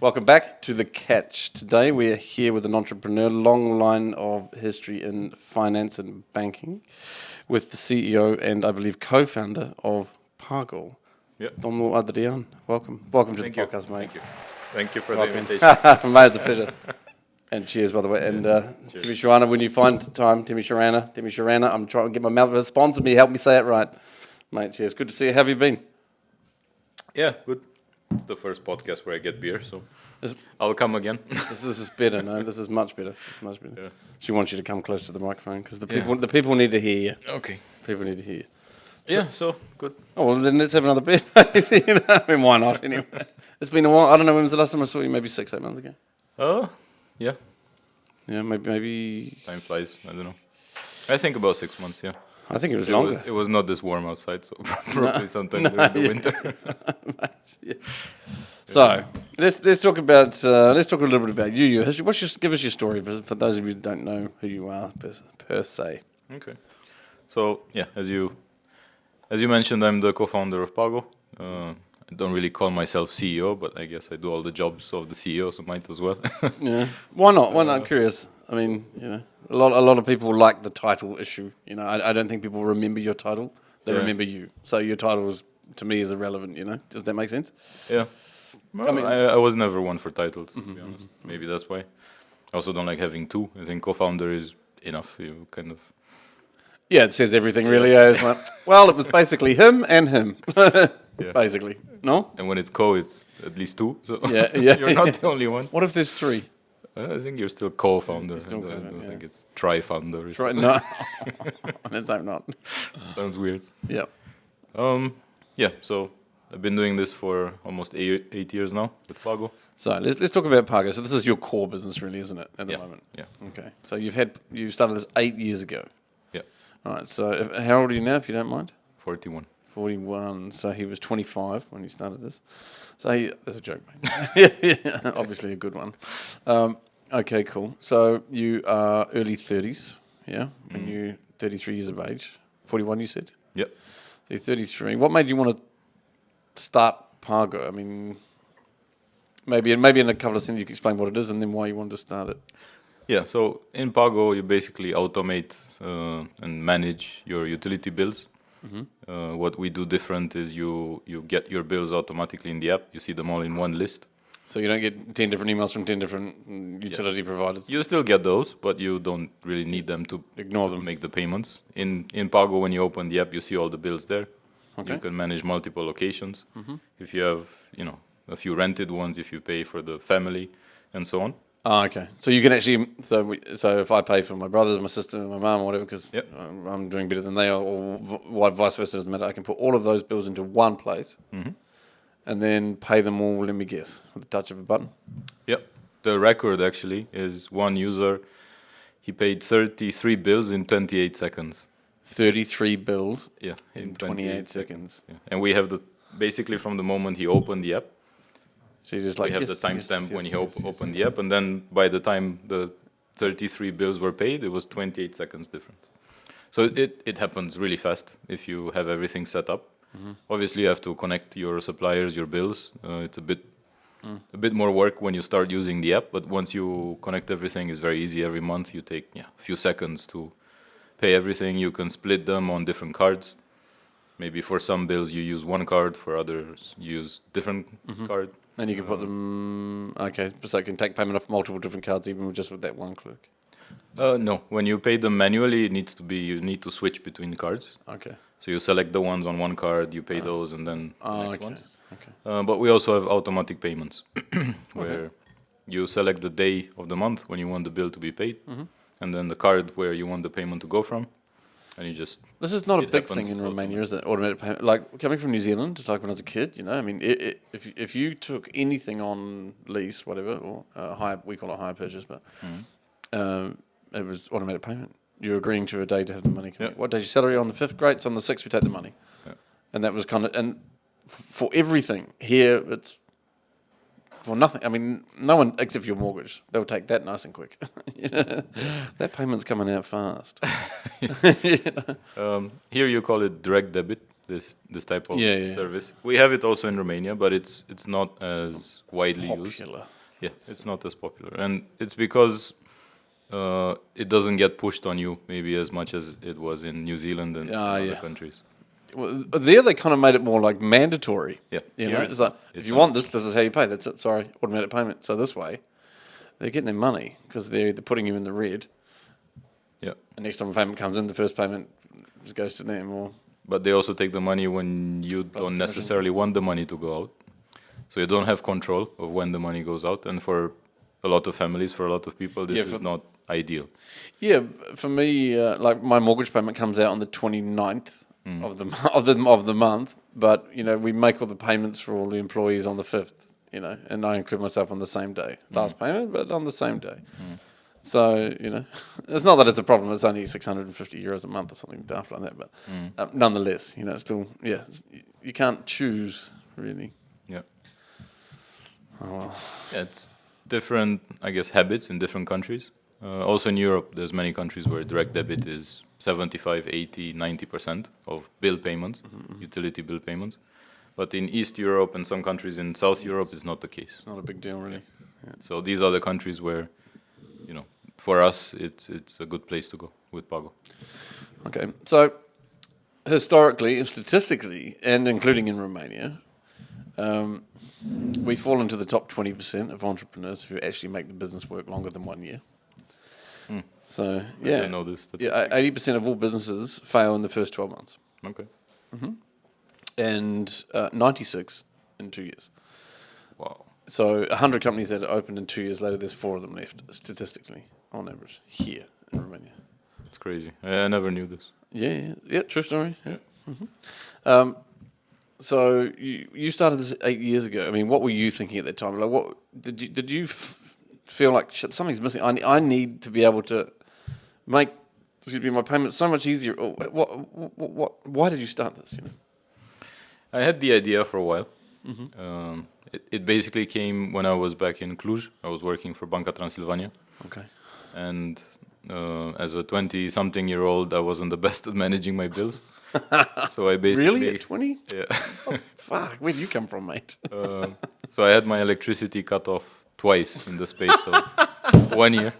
Welcome back to The Catch. Today we're here with an entrepreneur, long line of history in finance and banking, with the CEO and I believe co-founder of PAGO. Yep. Domo Adrian, welcome. Welcome to Thank the you. podcast, mate. Thank you for Welcome. the invitation. Mate, it's a pleasure. And cheers, by the way. And Timmy Sharana, when you find time, Timmy Sharana, I'm trying to get my mouth, sponsor me, help me say it right. Mate, cheers. Good to see you. How have you been? Yeah, good. It's the first podcast where I get beer, so I'll come again. This is better, no? This is much better. It's much better. Yeah. She wants you to come close to the microphone because the people need to hear you. Okay. People need to hear you. Yeah, so good. Oh, well, then let's have another beer. You know? I mean, why not, anyway? It's been a while. I don't know when was the last time I saw you, maybe 6-8 months ago. Oh, yeah. Yeah, maybe... Time flies, I don't know. I think about 6 months, yeah. I think it was longer. It was not this warm outside, so probably sometime during the winter. Yeah. So let's talk about let's talk a little bit about you. Your history. Give us your story for those of you who don't know who you are per se. Okay. So yeah, as you mentioned, I'm the co-founder of PAGO. I don't really call myself CEO, but I guess I do all the jobs of the CEO, so might as well. Yeah. Why not? Why not? I'm curious. I mean, you know, a lot of people like the title issue. You know, I don't think people remember your title. They remember you. So your title is, to me, is irrelevant. You know, does that make sense? Yeah. Well, I was never one for titles, to be honest. Maybe that's why. I also don't like having two. I think co-founder is enough. You kind of... Yeah, it says everything really. Yeah. It's like, well, it was basically him and him, basically. No? And when it's it's at least two. So Yeah. you're not the only one. What if there's three? I think you're still co-founder. Still I co-founder, don't yeah. think it's tri-founder. Or Right? something. No. Let's hope not. Sounds weird. Yeah. Yeah, so I've been doing this for almost 8 years now with PAGO. So let's talk about PAGO. So this is your core business, really, isn't it, at the moment? Yeah. Okay. So you started this 8 years ago. Yeah. All right. So how old are you now, if you don't mind? 41. 41. So he was 25 when you started this. So that's a joke, mate. Yeah, obviously a good one. Okay, cool. So you are early 30s, yeah? When you're 33 years of age. 41, you said? Yep. So you're 33. What made you want to start PAGO? I mean, maybe in a couple of sentences you can explain what it is and then why you wanted to start it. Yeah, so in PAGO you basically automate and manage your utility bills. What we do different is you get your bills automatically in the app. You see them all in one list. So you don't get 10 different emails from 10 different utility providers? You still get those, but you don't really need them to Ignore them. make the payments. In PAGO, when you open the app, you see all the bills there. Okay. You can manage multiple locations. If you have, a few rented ones, if you pay for the family, and so on. Oh, okay. So you can actually, so if I pay for my brothers, my sister, my mum, or whatever, because I'm doing better than they are, or vice versa, doesn't matter, I can put all of those bills into one place and then pay them all, let me guess, with the touch of a button. Yep. The record actually is one user, he paid 33 bills in 28 seconds. 33 bills in 28 seconds. Yeah. And we have basically from the moment he opened the app, So just like, we have the timestamp when he opened the app, and then by the time the 33 bills were paid, it was 28 seconds different. So it happens really fast if you have everything set up. Obviously, you have to connect your suppliers, your bills. It's a bit more work when you start using the app, but once you connect everything, it's very easy. Every month you take a few seconds to pay everything. You can split them on different cards. Maybe for some bills you use one card, for others you use different card. And you can put them, okay, so you can take payment off multiple different cards even just with that one click. No, when you pay them manually, you need to switch between the cards. Okay. So you select the ones on one card, you pay those, and then the next ones. Okay. But we also have automatic payments, where you select the day of the month when you want the bill to be paid, and then the card where you want the payment to go from, and you just... This is not a big thing in Romania, is it? Automatic payment. Like, coming from New Zealand, like when I was a kid, I mean, if you took anything on lease, whatever, or hire, we call it hire purchase, but it was automatic payment. You're agreeing to a day to have the money come in. What day is your salary? On the 5th? Great. So on the 6th, we take the money. And that was kind of... And for everything, here, it's for nothing. I mean, no one, except for your mortgage, they'll take that nice and quick. That payment's coming out fast. Here you call it direct debit, this type of service. We have it also in Romania, but it's not as widely used. Yeah, it's not as popular, and it's because it doesn't get pushed on you maybe as much as it was in New Zealand and other countries. Well, there they kind of made it more like mandatory. Yeah, You here know, it's like if you want this, this is how you pay. That's it. Sorry, automatic payment. So this way, they're getting their money because they're putting you in the red. Yeah. And next time a payment comes in, the first payment just goes to them. Or but they also take the money when you don't necessarily want the money to go out. So you don't have control of when the money goes out. And for a lot of families, for a lot of people, this is not ideal. Yeah, for me, like my mortgage payment comes out on the 29th of the month, but you know we make all the payments for all the employees on the 5th. You know, and I include myself on the same day. Last payment, but on the same day. So, you know, it's not that it's a problem. It's only €650 a month or something daft like that. But nonetheless, you know, it's still, you can't choose, really. Yeah. Oh, well. Yeah, it's different, I guess, habits in different countries. Also in Europe, there's many countries where direct debit is 75, 80, 90% of bill payments, utility bill payments. But in East Europe and some countries in South Europe, it's not the case. It's not a big deal, really. Yeah. So these are the countries where, you know, for us, it's a good place to go with PAGO. Okay, so historically and statistically, and including in Romania, we fall into the top 20% of entrepreneurs who actually make the business work longer than 1 year. So, I didn't know this statistic. 80% of all businesses fail in the first 12 months. Okay. And 96 in 2 years. Wow. So 100 companies that opened in 2 years later, there's 4 of them left, statistically, on average, here in Romania. It's crazy. I never knew this. Yeah, true story. Yeah. So you started this 8 years ago. I mean, what were you thinking at that time? Like, what did you feel like? Shit, something's missing. I need to be able to make my payments so much easier. Or what? Why did you start this? You know? I had the idea for a while. It basically came when I was back in Cluj. I was working for Banca Transilvania. Okay. And as a 20-something-year-old, I wasn't the best at managing my bills. So I basically... Really? At 20? Yeah. Oh, fuck, where did you come from, mate? So I had my electricity cut off twice in the space of 1 year.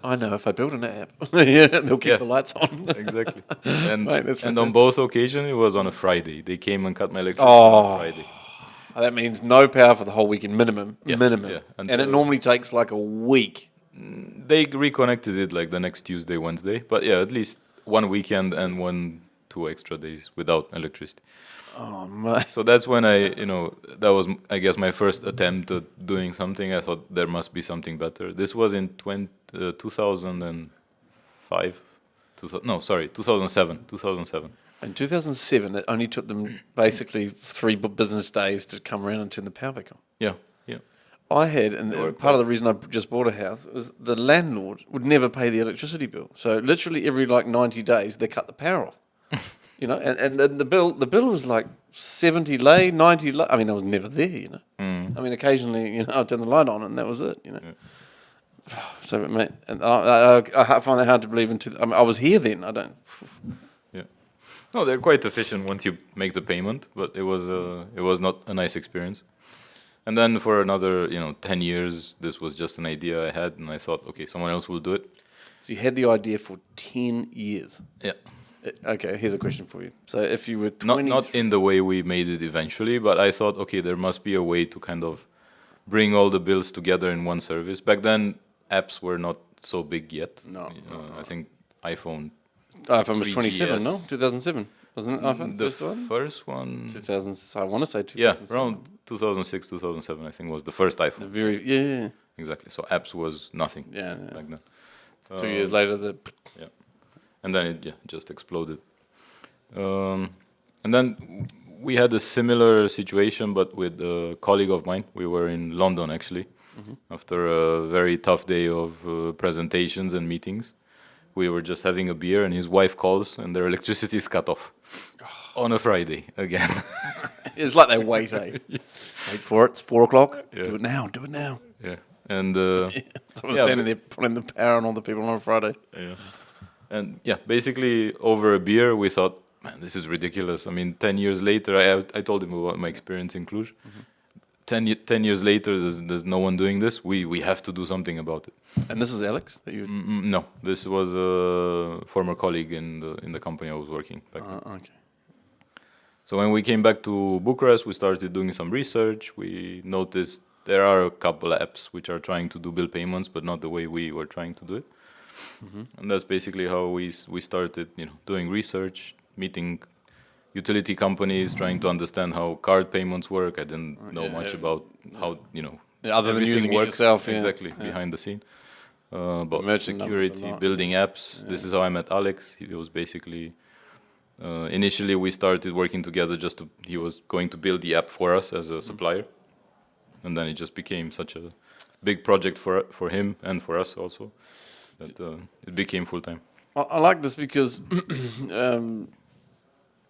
I know, if I build an app, they'll keep the lights on. Exactly. And, Mate, and on both occasions, it was on a Friday. They came and cut my electricity on a Friday. That means no power for the whole weekend, minimum. Yeah, and it normally takes like a week. They reconnected it like the next Tuesday, Wednesday. But yeah, at least one weekend and 2 extra days without electricity. Oh, my. So that's when that was, I guess, my first attempt at doing something. I thought there must be something better. This was in 2005. 2007. 2007. In 2007, it only took them basically 3 business days to come around and turn the power back on. Yeah. I had, and part of the reason I just bought a house was the landlord would never pay the electricity bill. So literally every 90 days, they cut the power off. You know, and the bill was like 70 lei, 90 lei. I mean, I was never there, you know. I mean, occasionally, I'd turn the light on and that was it, you know. Yeah. So, mate, and I find that hard to believe. I was here then. I don't. Yeah. No, they're quite efficient once you make the payment, but it was not a nice experience. And then for another, 10 years, this was just an idea I had, and I thought, okay, someone else will do it. So you had the idea for 10 years. Yeah. Okay, here's a question for you. So if you were 20... Not in the way we made it eventually, but I thought, okay, there must be a way to kind of bring all the bills together in one service. Back then, apps were not so big yet. No. I think iPhone was 27, no? 2007. Wasn't it iPhone the first one? 2000, I want to say 2007. Yeah, around 2006, 2007, I think was the first iPhone. Yeah. Exactly. So apps was nothing back then. 2 years later, Yeah. And then it just exploded. And then we had a similar situation, but with a colleague of mine. We were in London, actually, after a very tough day of presentations and meetings. We were just having a beer, and his wife calls, and their electricity is cut off on a Friday again. It's like they wait, eh? Wait for it. It's 4 o'clock. Yeah. Do it now. Yeah. And someone's standing there putting the power on all the people on a Friday. Yeah. And basically over a beer, we thought, man, this is ridiculous. I mean, 10 years later, I told him about my experience in Cluj. 10 years later, there's no one doing this. We have to do something about it. And this is Alex that you. No, this was a former colleague in the company I was working back then. Okay. So when we came back to Bucharest, we started doing some research. We noticed there are a couple of apps which are trying to do bill payments, but not the way we were trying to do it. And that's basically how we started, doing research, meeting utility companies, trying to understand how card payments work. I didn't know much about how, other than everything using it works yourself, yeah. exactly Yeah. behind the scene. About Merchant numbers a security, lot. building apps. This is how I met Alex. He was basically initially we started working together. He was going to build the app for us as a supplier, and then it just became such a big project for him and for us also that it became full time. I like this because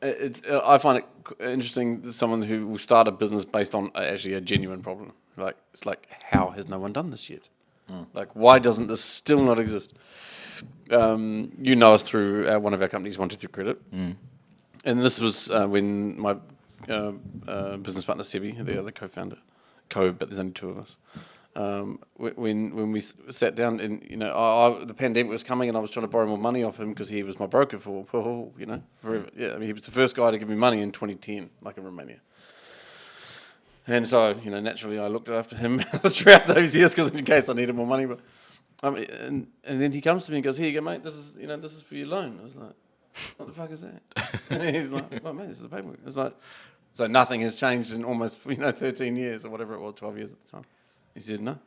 I find it interesting. As someone who will start a business based on actually a genuine problem. Like it's like, how has no one done this yet? Like, why doesn't this still not exist? You know us through one of our companies, 123 Credit, and this was when my business partner Sebi, the other co-founder, but there's only two of us. When we sat down and the pandemic was coming and I was trying to borrow more money off him because he was my broker for forever. Yeah, I mean he was the first guy to give me money in 2010, like in Romania. And so naturally I looked after him throughout those years because in case I needed more money. But and then he comes to me and goes, "Here you go, mate. This is for your loan." I was like, "What the fuck is that?" And he's like, "Oh mate, this is the paperwork." It's like, so nothing has changed in almost 13 years or whatever it was, 12 years at the time. He said, "No."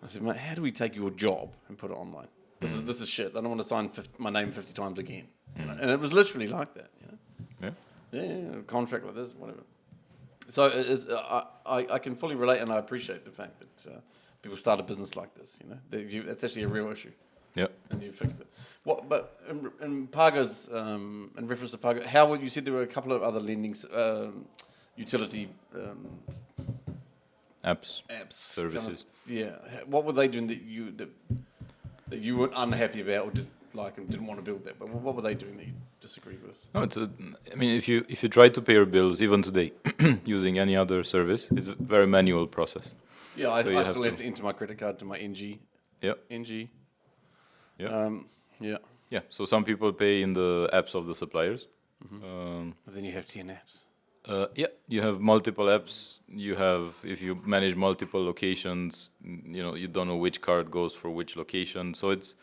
I said, "Mate, how do we take your job and put it online? This is shit. I don't want to sign my name 50 times again." And it was literally like that. Yeah, a contract like this, whatever. So I can fully relate, and I appreciate the fact that people start a business like this. That's actually a real issue. Yeah. And you fixed it. But in PAGO's, in reference to PAGO, how would you said there were a couple of other lending utility apps, Kind services. of, what were they doing that you were unhappy about or didn't want to build that? But what were they doing that you disagreed with? No, if you try to pay your bills even today using any other service, it's a very manual process. Yeah, I still have to enter my credit card to my NG. Yeah. NG. Yeah. Yeah. Yeah. So some people pay in the apps of the suppliers. But then you have 10 apps. Yeah, you have multiple apps. If you manage multiple locations, you don't know which card goes for which location. So it's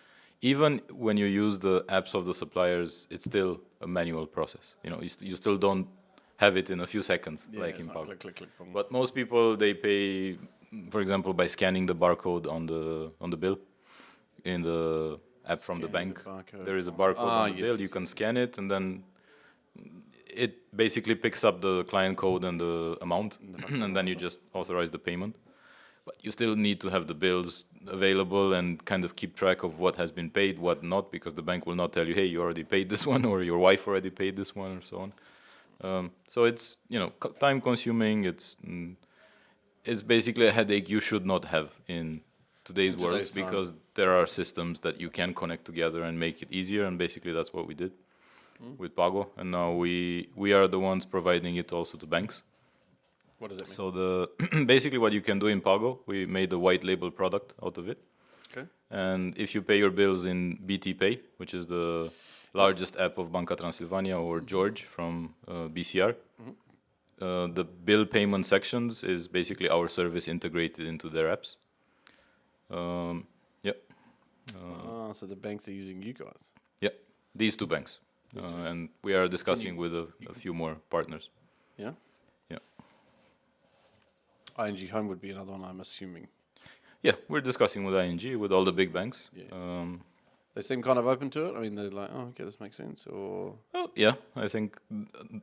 even when you use the apps of the suppliers, it's still a manual process. You still don't have it in a few seconds, like in PAGO. Click, boom. But most people, they pay, for example, by scanning the barcode on the bill in the app from the bank. There is a barcode on the bill. You can scan it, and then it basically picks up the client code and the amount, and then you just authorize the payment. But you still need to have the bills available and kind of keep track of what has been paid, what not, because the bank will not tell you, hey, you already paid this one, or your wife already paid this one, or so on. So it's time consuming. It's basically a headache you should not have in today's world, because there are systems that you can connect together and make it easier, and basically that's what we did with PAGO, and now we are the ones providing it also to banks. What does it mean? So basically what you can do in PAGO, we made a white label product out of it. Okay. And if you pay your bills in BT Pay, which is the largest app of Banca Transilvania, or George from BCR, the bill payment sections is basically our service integrated into their apps. Yeah. So the banks are using you guys. Yeah, these two banks. And we are discussing with a few more partners. Yeah? Yeah. ING Home would be another one, I'm assuming. Yeah, we're discussing with ING, with all the big banks. Yeah. They seem kind of open to it? I mean, they're like, oh, okay, this makes sense, or... Oh, yeah, I think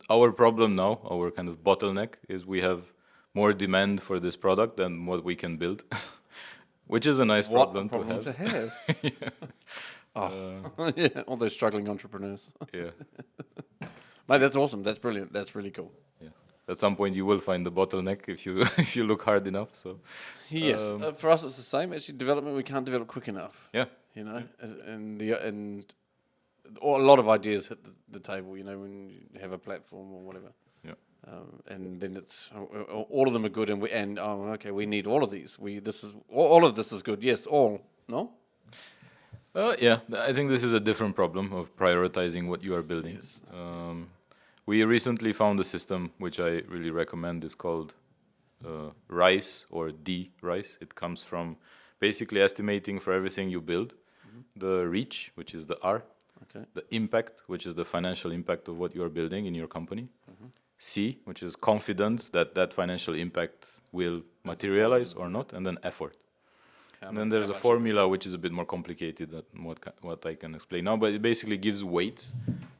our problem now, our kind of bottleneck, is we have more demand for this product than what we can build, which is a nice problem to have. Oh, yeah, all those struggling entrepreneurs. Yeah. Mate, that's awesome. That's brilliant. That's really cool. Yeah. At some point, you will find the bottleneck if you look hard enough. So. Yes, for us it's the same. Actually, development we can't develop quick enough. Yeah. And a lot of ideas hit the table. When you have a platform or whatever. Yeah. and then it's all of them are good, and okay, we need all of these. All of this is good. Yes, all. No. Yeah, I think this is a different problem of prioritizing what you are building. Yes. We recently found a system which I really recommend. It's called RICE or D-RICE. It comes from basically estimating for everything you build, the reach, which is the R, Okay. the impact, which is the financial impact of what you are building in your company, C, which is confidence that that financial impact will materialize or not, and then effort. And then there's a formula which is a bit more complicated than what I can explain now, but it basically gives weights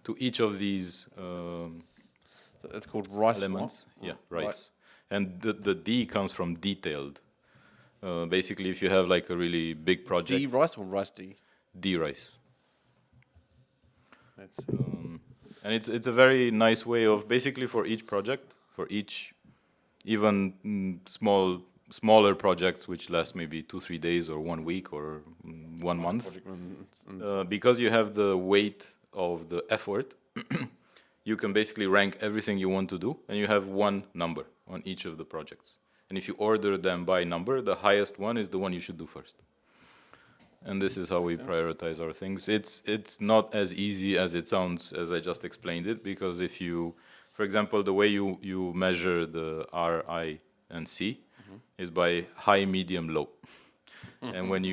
to each of these So it's called rice elements. what? Yeah, Right. rice. And the D comes from detailed. Basically, if you have like a really big project, D rice or rice D? D rice. Let's see. And it's a very nice way of basically for each project, for each even smaller projects which last maybe 2-3 days or 1 week or 1 month, Project and because you have the weight of the effort, you can basically rank everything you want to do, and you have one number on each of the projects. And if you order them by number, the highest one is the one you should do first. And this is how we prioritize our things. It's not as easy as it sounds, as I just explained it, because if you, for example, the way you measure the R, I, and C is by high, medium, low. And when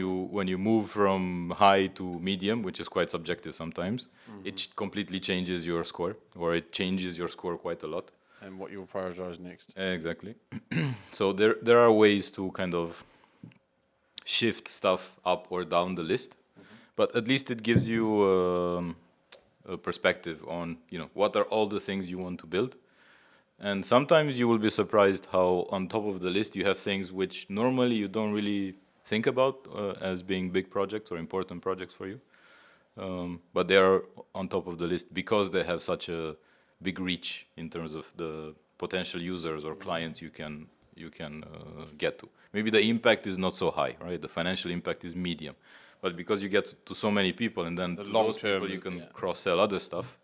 you move from high to medium, which is quite subjective sometimes, it completely changes your score, or it changes your score quite a lot. and what you'll prioritize next. Exactly. So there are ways to kind of shift stuff up or down the list, but at least it gives you a perspective on, what are all the things you want to build. And sometimes you will be surprised how on top of the list you have things which normally you don't really think about as being big projects or important projects for you. But they are on top of the list because they have such a big reach in terms of the potential users or clients you can get to. Maybe the impact is not so high, right? The financial impact is medium. But because you get to so many people, and then to those people you can cross-sell other stuff,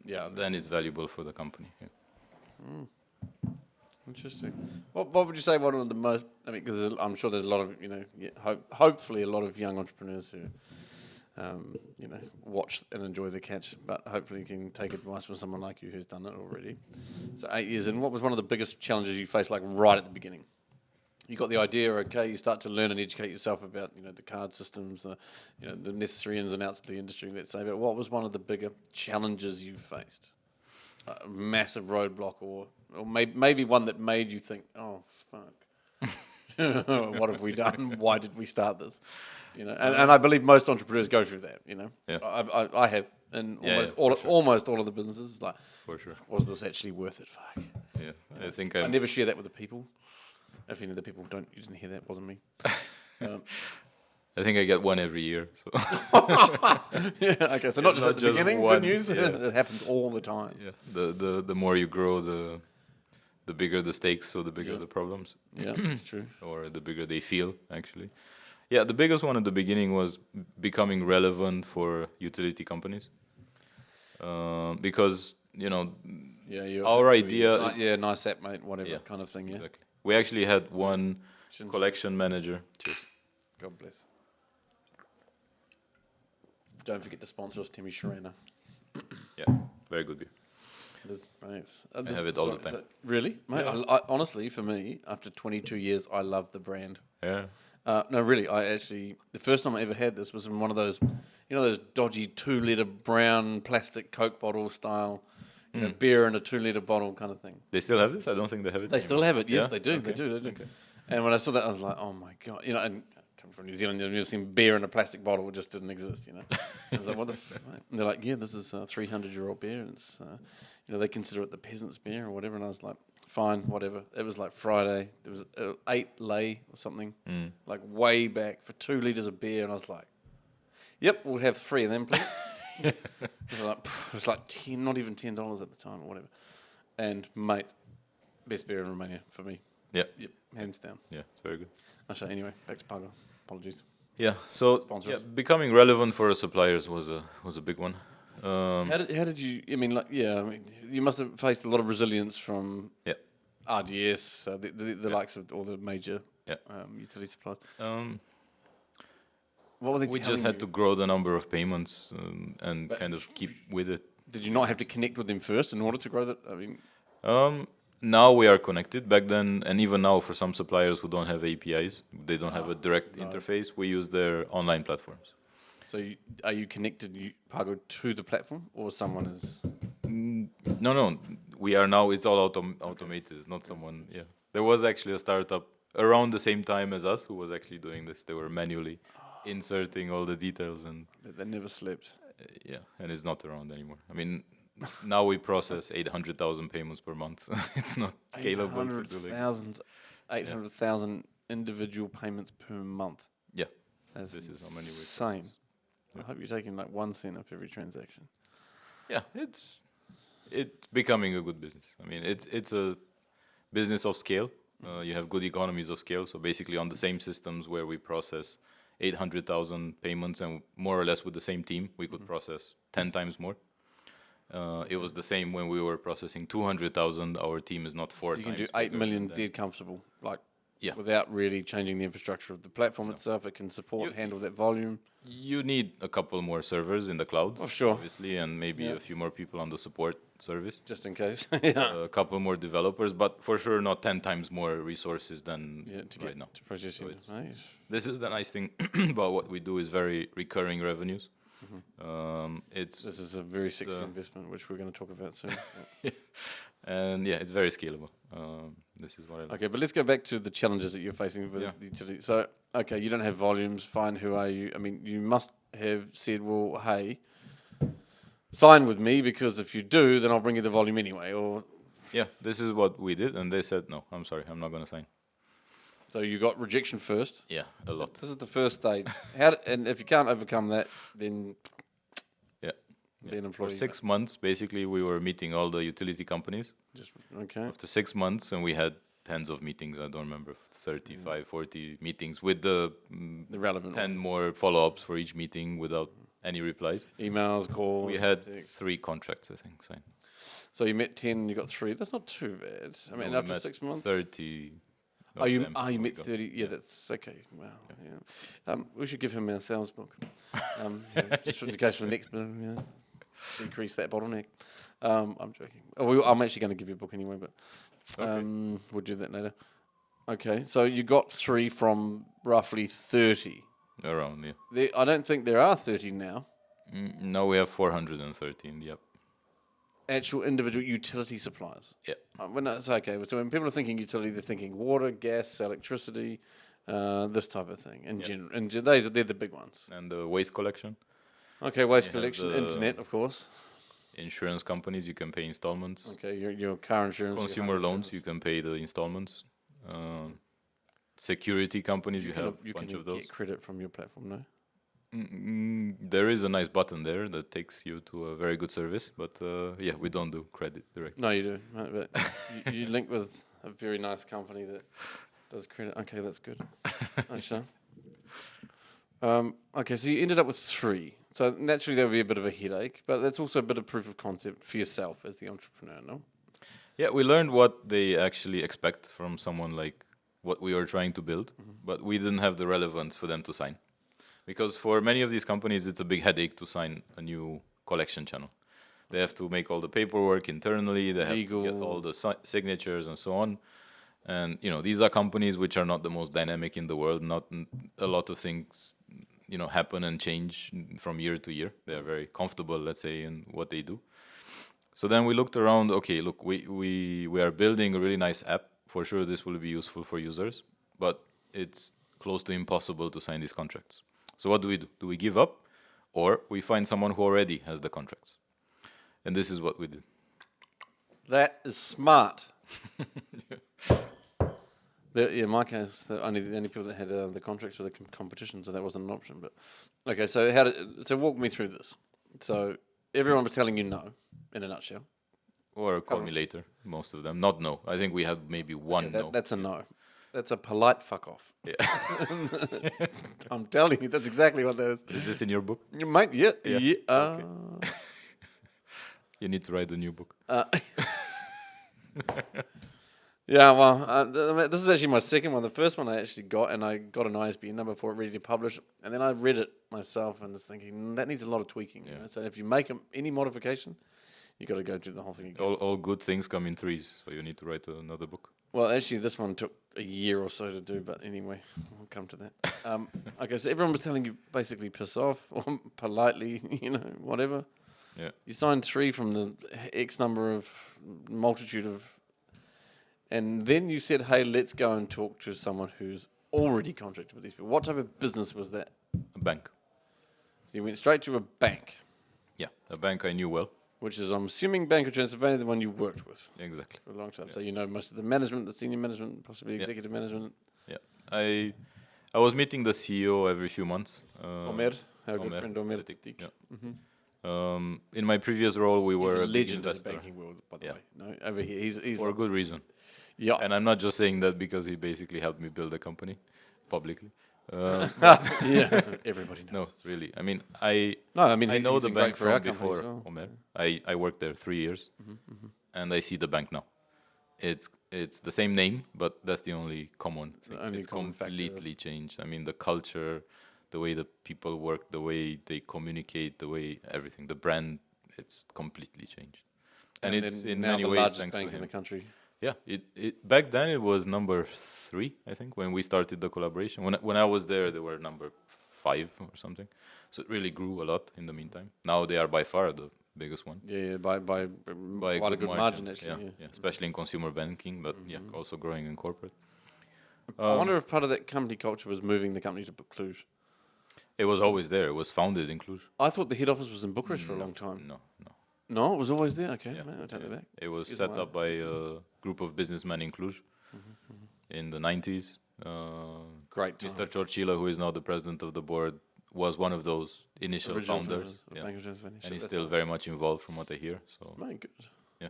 then it's valuable for the company. Yeah. Interesting. What would you say one of the most? I mean, because I'm sure there's a lot of hopefully a lot of young entrepreneurs who watch and enjoy the catch, but hopefully can take advice from someone like you who's done it already. So 8 years in, what was one of the biggest challenges you faced, like right at the beginning? You got the idea, okay, you start to learn and educate yourself about, the card systems, the necessary ins and outs of the industry, let's say, but what was one of the bigger challenges you faced? A massive roadblock or maybe one that made you think, oh, fuck. What have we done? Why did we start this? And I believe most entrepreneurs go through that, Yeah. I have, and sure. almost all of the businesses, like, For sure. was this actually worth it? Fuck. Yeah, I think I never share that with the people. If the people you didn't hear that, wasn't me. I think I get one every year. So Yeah, okay, so not just at the just beginning, one, good news, yeah. it happens all the time. yeah, the more you grow, the bigger the stakes, so the bigger Yeah. the problems, Yeah, it's true. or the bigger they feel. Actually, yeah, the biggest one at the beginning was becoming relevant for utility companies, because Yeah, our idea. nice app, mate, whatever Yeah, kind of thing, yeah. Exactly. We actually had one collection manager. Cheers. God bless. Don't forget to sponsor us, Timmy Sharana. Yeah, very good beer. Thanks. I have it all the time. Really? Mate, Yeah. I honestly, for me, after 22 years, I love the brand. Yeah. No, really, the first time I ever had this was in one of those, those dodgy 2-liter brown plastic Coke bottle style, beer in a 2-liter bottle kind of thing. They still have this? I don't think they have it. They still have it. Yes, Yeah? they do. Okay. They do. Okay. And when I saw that, I was like, oh my God. And coming from New Zealand, I've never seen beer in a plastic bottle. It just didn't exist, I was like, what the f-? And they're like, yeah, this is a 300-year-old beer. And it's, they consider it the peasant's beer or whatever. And I was like, fine, whatever. It was like Friday. There was 8 lei or something, like way back for 2 liters of beer. And I was like, yep, we'll have 3 of them, please. It was like 10, not even $10 at the time or whatever. And mate, best beer in Romania for me. Yeah. Yep, hands down. Yeah, it's very good. Anyway, back to PAGO. Apologies. Yeah. So Sponsors. becoming relevant for our suppliers was a big one. How did you? I mean, like, yeah. I mean, you must have faced a lot of resilience from Yeah. RDS, the likes of all the major Yeah. utility suppliers. Um, What were they we telling just had you? to grow the number of payments and But kind of keep with it. did you not have to connect with them first in order to grow that? I mean, Now we are connected. Back then, and even now, for some suppliers who don't have APIs, they don't have a direct interface. We use their online platforms. so are you connected, PAGO, to the platform, or someone is? No, we are now. It's all automated. It's not someone. Yeah, there was actually a startup around the same time as us who was actually doing this. They were manually inserting all the details and They never slept. yeah, and it's not around anymore. I mean, now we process 800,000 payments per month. It's not scalable to do like. 800,000 individual payments per month. Yeah, That's this is how many we insane. Yeah. I hope you're taking like 1 cent off every transaction. yeah, it's becoming a good business. I mean, it's a business of scale. You have good economies of scale. So basically, on the same systems where we process 800,000 payments and more or less with the same team, we could process 10 times more. It was the same when we were processing 200,000. Our team is not four So you times. can do 8 bigger million than dead comfortable, like Yeah. without really changing the infrastructure of the platform itself. It can support, handle that volume. You need a couple more servers in the cloud, Oh, sure. obviously, and maybe a few more people on the support service. Just in case. Yeah. A couple more developers, but for sure not 10 times more resources than To right get now. to processing. it's- Nice. This is the nice thing about what we do is very recurring revenues. It's This is a very sexy uh, investment, which we're going to talk about soon. and yeah, it's very scalable. This is what I like. Okay, but let's go back to the challenges that you're facing with the utility. So, okay, you don't have volumes. Fine, who are you? I mean, you must have said, well, hey, sign with me, because if you do, then I'll bring you the volume anyway. Or Yeah, this is what we did, and they said, no, I'm sorry, I'm not going to sign. so you got rejection first. Yeah, a lot. This is the first stage. And if you can't overcome that, then Yeah. be an employee. For 6 months, basically, we were meeting all the utility companies. Just okay. After 6 months, and we had tens of meetings, I don't remember, 35, 40 meetings with the The relevant 10 ones. more follow-ups for each meeting without any replies. Emails, calls. We had texts. 3 contracts, I think, signed. So you met 10 and you got 3. That's not too bad. I mean, No, we after met 6 months. 30. Oh, of you them. you met Go. 30. Yeah, that's okay. Wow. Yeah. We should give him our sales book. Just in the case for the next bill, decrease that bottleneck. I'm joking. I'm actually going to give you a book anyway, but we'll do that later. Okay, so you got 3 from roughly 30. Around, yeah. I don't think there are 30 now. Now we have 430 in the app. Actual individual utility suppliers. Yeah. When it's okay. So when people are thinking utility, they're thinking water, gas, electricity, this type of thing. In general, and they're the big ones. And the waste collection, Okay, waste You have collection, the- internet, of course. insurance companies, you can pay installments. Okay, your car insurance, your Consumer home loans, insurance. you can pay the installments. Security companies, you have you a bunch can of those. get credit from your platform, no? There is a nice button there that takes you to a very good service, but yeah, we don't do credit directly. No, you do. Right, but you link with a very nice company that does credit. Okay, that's good. Nice, Sean. Okay, so you ended up with 3. So naturally there would be a bit of a headache, but that's also a bit of proof of concept for yourself as the entrepreneur, no? Yeah, we learned what they actually expect from someone like what we were trying to build, but we didn't have the relevance for them to sign. Because for many of these companies, it's a big headache to sign a new collection channel. They have to make all the paperwork internally, they have to get Legal. all the signatures and so on. And, these are companies which are not the most dynamic in the world, not a lot of things, happen and change from year to year. They are very comfortable, let's say, in what they do. So then we looked around, okay, look, we are building a really nice app. For sure, this will be useful for users, but it's close to impossible to sign these contracts. So what do we do? Do we give up, or we find someone who already has the contracts? And this is what we did. That is smart. In my case, the only people that had the contracts were the competition, so that wasn't an option. But okay, so so walk me through this. So everyone was telling you no, in a nutshell. Or call me later, most of them. Not no. I think we had maybe one no. That's a no. That's a polite fuck off. Yeah. I'm telling you, that's exactly what that is. Is this in your book? You might, yeah. Yeah, Okay. You need to write a new book. Yeah, well, this is actually my second one. The first one I actually got, and I got an ISBN number for it ready to publish. And then I read it myself and was thinking, that needs a lot of tweaking. You know? So if you make any modification, you got to go through the whole thing again. All good things come in threes, so you need to write another book. Well, actually, this one took a year or so to do, but anyway, we'll come to that. Okay, so everyone was telling you basically piss off or politely, whatever. Yeah. You signed 3 from the X number of multitude of, and then you said, "Hey, let's go and talk to someone who's already contracted with these people." What type of business was that? A bank. So you went straight to a bank, Yeah, a bank I knew well. which is, I'm assuming, Bank of Transylvania, the one you worked with Exactly. for a long time. So you know most of the management, the senior management, possibly executive management. Yeah, I was meeting the CEO every few months. Omer, our good Omer, friend Omer. Tetik, Tetik. yeah. In my previous role, we He's were a big legend in the investor banking world, by the Yeah. way. No, over here, he's for a good reason. yeah. And I'm not just saying that because he basically helped me build a company publicly. Yeah, everybody knows. No, really. I mean, I I know he's the been great bank for our from company as before well. Omer. I worked there 3 years, and I see the bank now. It's the same name, but that's the only common thing. only It's common factor. completely changed. I mean, the culture, the way the people work, the way they communicate, the way everything, the brand, it's completely changed. And it's then in now many the ways largest thanks bank to in him. the country. Yeah, it back then it was number 3, I think, when we started the collaboration. When I was there, they were number 5 or something. So it really grew a lot in the meantime. Now they are by far the biggest one. Yeah, by quite a good margin actually. Yeah, especially in consumer banking, but yeah, also growing in corporate. I wonder if part of that company culture was moving the company to Cluj. It was always there. It was founded in Cluj. I thought the head office was in Bucharest for a long time. No. No, it was always there. Okay, Yeah, mate, I'll take that back. It was Excuse set my- up by a group of businessmen in Cluj in the 90s. Great time. Mr. Chorchila, who is now the president of the board, was one of those initial Original founders. of Yeah. Bank of Transylvania. And So he's that's still nice. very much involved from what I hear. So Mate, good. Yeah.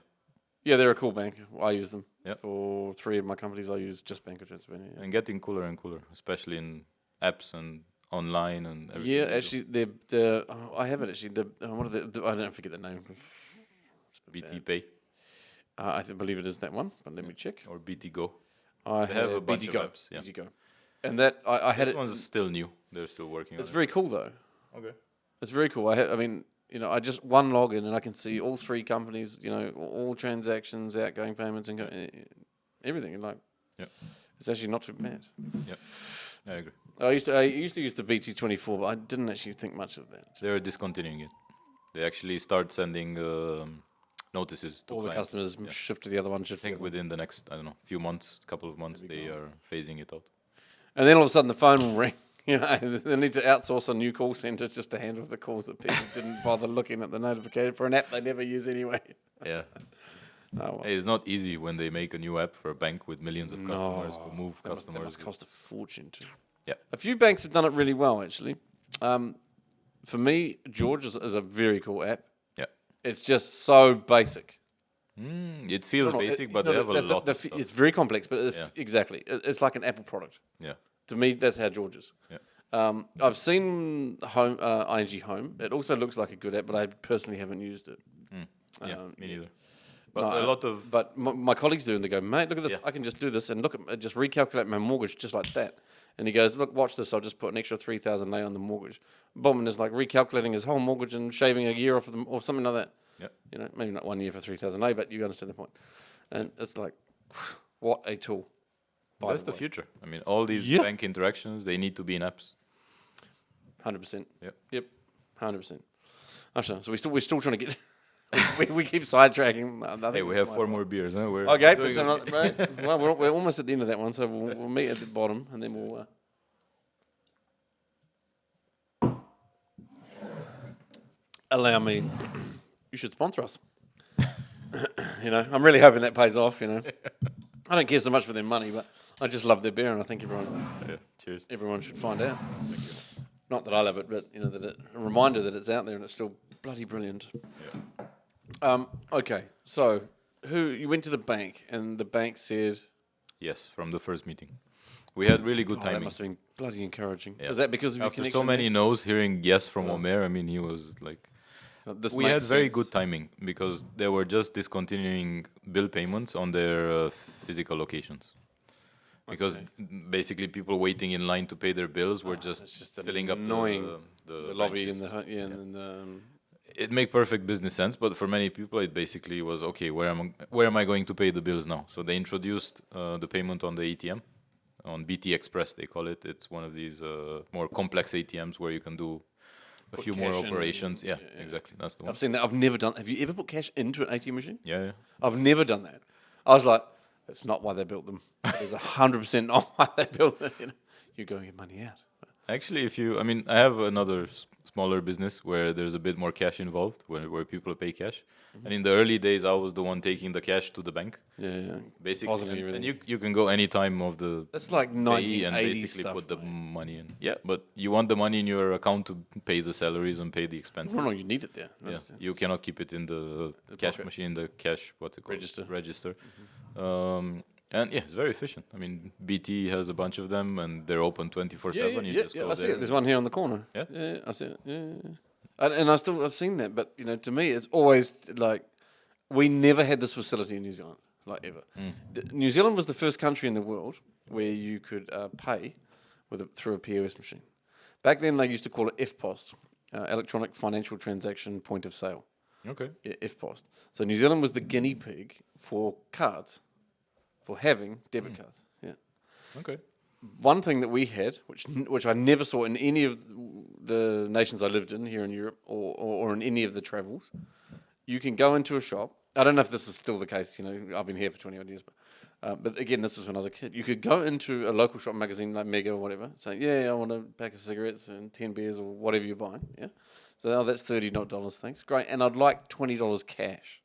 Yeah, they're a cool bank. I use them. Yep. For 3 of my companies, I use just Bank of Transylvania. and getting cooler and cooler, especially in apps and online and everything. Yeah, we do. actually, I have it actually. What are I don't forget the name. It's a bit BT bad. Pay believe it is that one, but let me check. or BT Go. I They have a BT bunch of Go. apps, yeah. BT Go. And that I had This it. one's still new. They're still working It's on very cool though. it. Okay. It's very cool. I mean, I just one login and I can see all 3 companies. All transactions, outgoing payments, and everything. And like, Yep. it's actually not too bad. Yep. I agree. I used to use the BT24, but I didn't actually think much of that. They're discontinuing it. They actually start sending notices to All the clients. customers Yeah. shift to the other one. I think within the next, I don't know, few months, couple of months, they are phasing it out. And then all of a sudden the phone will ring. They need to outsource a new call center just to handle the calls that people didn't bother looking at the notification for an app they never use anyway. Yeah. Oh, well. Hey, it's not easy when they make a new app for a bank with millions of customers to move That customers. must cost a fortune too. Yeah. A few banks have done it really well, actually. For me, George is a very cool app. Yeah. It's just so basic. It feels No, basic, it- but no, they have a that's lot of f- stuff. It's very complex, but Yeah. exactly. It's like an Apple product. Yeah. To me, that's how George is. Yeah. I've seen ING Home. It also looks like a good app, but I personally haven't used it. Yeah, me neither. No, But a lot of But my colleagues do, and they go, "Mate, look at this. Yeah. I can just do this and look at just recalculate my mortgage just like that." And he goes, "Look, watch this. I'll just put an extra 3,000 on the mortgage." Boom, and it's like recalculating his whole mortgage and shaving a year off of them or something like that. Yeah. Maybe not 1 year for 3,000 but you understand the point. And it's like, what a tool. by that's the way. future. I mean, all these Yeah. bank interactions, they need to be in apps. 100%. Yep. 100%. Actually, so we're still trying to get. we keep sidetracking. I think Hey, we it's have my 4 fault. more beers. Huh? We're Okay, doing but right, well, we're almost at the end of that one, so we'll meet at the bottom, and then we'll. Allow me. You should sponsor us. I'm really hoping that pays off. I don't care so much for their money, but I just love their beer, and I think Yeah, cheers. everyone should find out. Not that I love it, but a reminder that it's out there and it's still bloody brilliant. Okay, so you went to the bank and the bank said, Yes, from the first meeting. We had really good "Oh, that timing. must have been bloody encouraging." Yeah. Is that because of your After connection? so many there? no's, hearing yes from Omer, I mean, he was like, This We makes had very sense. good timing because they were just discontinuing bill payments on their physical locations. Because basically people waiting in line to pay their bills were It's just just filling up annoying. the The lobby benches. and the It made perfect business sense, but for many people it basically was okay. Where am I going to pay the bills now? So they introduced the payment on the ATM, on BT Express they call it. It's one of these more complex ATMs where you can do a few more cash in operations. and- Yeah, exactly. That's the one. I've seen that. I've never done. Have you ever put cash into an ATM machine? Yeah, yeah. I've never done that. I was like, that's not why they built them. It's 100% not why they built them. You know, you go and get money out. Actually, I mean, I have another smaller business where there's a bit more cash involved, where people pay cash. And in the early days, I was the one taking the cash to the bank, Yeah, basically. Positive And everything. you can go any time of the That's like day 1980s and basically stuff. put the mate. money in. Yeah, but you want the money in your account to pay the salaries and pay the expenses. No, you need it there. Yeah, you cannot keep it in the cash pocket. machine, the cash, what's it called? Register. Register. And yeah, it's very efficient. I mean, BT has a bunch of them and they're open 24/7. You just go I see there. it. There's one here on the corner. Yeah. I see it. Yeah. And I've seen that, but you know, to me, it's always like we never had this facility in New Zealand, like ever. New Zealand was the first country in the world where you could pay through a POS machine. Back then, they used to call it FPOS, Electronic Financial Transaction Point of Sale. Okay. Yeah, FPOS. So New Zealand was the guinea pig for cards, for having debit cards. Yeah. Okay. One thing that we had, which I never saw in any of the nations I lived in here in Europe or in any of the travels, you can go into a shop. I don't know if this is still the case. You know, I've been here for 20 odd years, but again, this is when I was a kid. You could go into a local shop magazine like Mega or whatever, say, yeah, I want a pack of cigarettes and 10 beers or whatever you're buying. Yeah, so that's $30, thanks, great, and I'd like $20 cash.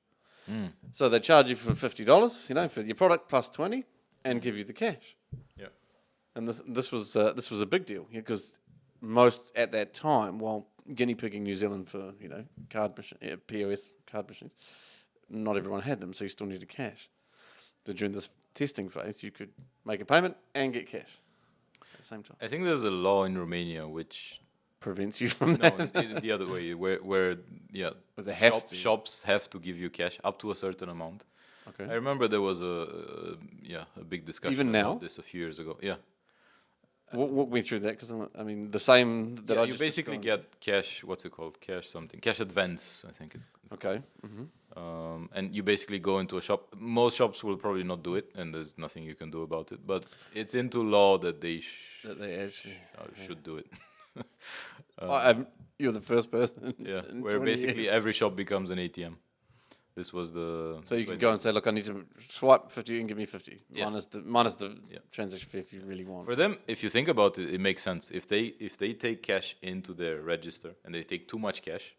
So they charge you for $50, you know, for your product plus 20, and give you the cash. Yeah. And this was a big deal because most at that time, while guinea pigging New Zealand for POS card machines, not everyone had them, so you still needed cash. So during this testing phase, you could make a payment and get cash at the same time. I think there's a law in Romania which Prevents you from no, that. it's the other way where yeah, But they have to. shops have to give you cash up to a certain amount. Okay. I remember there was a big discussion Even about now? this a few years ago. Yeah. Walk me through that because I mean the same that Yeah, I you just basically described. get cash. What's it called? Cash something. Cash advance. I think it's. Okay. And you basically go into a shop. Most shops will probably not do it, and there's nothing you can do about it. But it's into law that they That they actually. should do it. You're the first person. Yeah, in where 20 basically years. every shop becomes an ATM. This was the. So you can go and say, look, I need to swipe 50 and give me 50 Yeah. minus the Yeah. transaction fee if you really want. For them, if you think about it, it makes sense. If they take cash into their register and they take too much cash,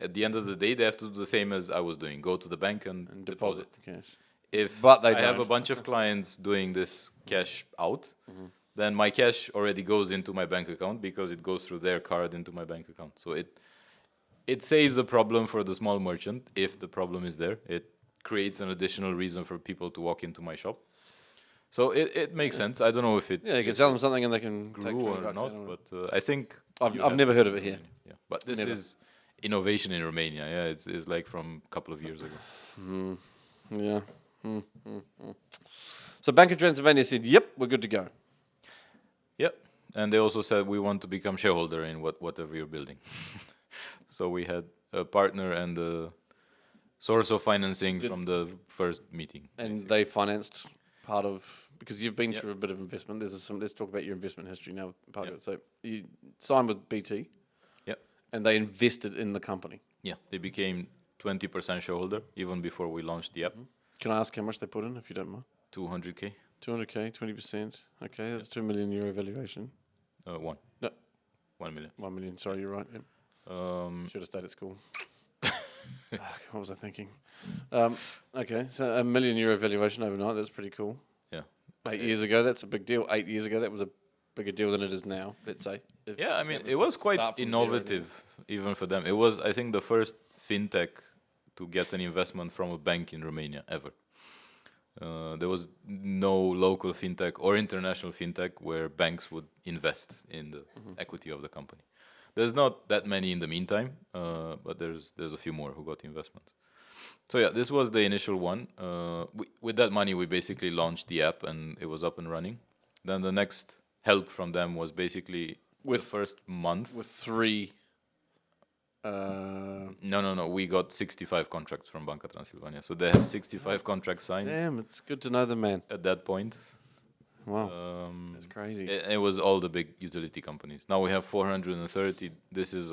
at the end of the day they have to do the same as I was doing: go to the bank and deposit. cash. If But they I have a don't. bunch of clients doing this cash out, then my cash already goes into my bank account because it goes through their card into my bank account. So it saves a problem for the small merchant if the problem is there. It creates an additional reason for people to walk into my shop. So it makes sense. I don't know if it Yeah, you can sell them something and they can take grew 20 or bucks not, out of it. but I think I've you have never this heard in of it here. Romania. Yeah, but this Never. is innovation in Romania. Yeah, it's like from a couple of years ago. Yeah. So Bank of Transylvania said, yep, we're good to go. Yeah, and they also said we want to become shareholder in whatever you're building. So we had a partner and a source of financing from the first meeting. And they financed part of, because you've been Yep. through a bit of investment. Let's talk about your investment history now, part of Yep. it. So you signed with BT Yeah, and they invested in the company. yeah, they became 20% shareholder even before we launched the app. Can I ask how much they put in, if you don't mind? 200K, 200K, 20%. Okay, that's €2 million valuation. one. No. 1 million. 1 million, sorry, you're right. Yep. Should have stayed at school. What was I thinking? Okay, so €1 million valuation overnight, that's pretty cool. Yeah. 8 years ago, that's a big deal. 8 years ago, that was a bigger deal than it is now, let's say. Yeah, I mean, it was quite start from zero innovative even for them. It was, I think, the first fintech to get an investment from a bank in Romania ever. There was no local fintech or international fintech where banks would invest in the equity of the company. There's not that many in the meantime, but there's a few more who got investments. So yeah, this was the initial one. With that money, we basically launched the app, and it was up and running. Then the next help from them was basically the first month. With 3. No. We got 65 contracts from Banca Transilvania. So they have 65 contracts signed. Damn, it's good to know the man. At that point. Wow, that's crazy. It was all the big utility companies. Now we have 430. This is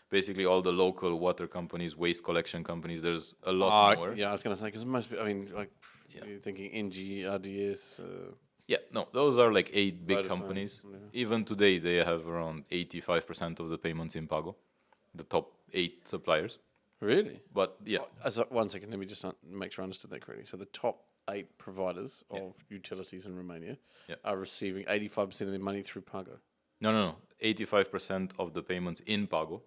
basically all the local water companies, waste collection companies. There's a lot more. Yeah, I was going to say, because most, you're thinking NG, RDS. Yeah, no, those are like 8 big Vodafone, companies. yeah. Even today, they have around 85% of the payments in PAGO, the top 8 suppliers. Really? But yeah. So 1 second, let me just make sure I understood that correctly. So the top 8 providers of utilities in Romania are receiving 85% of their money through PAGO. No. 85% of the payments in PAGO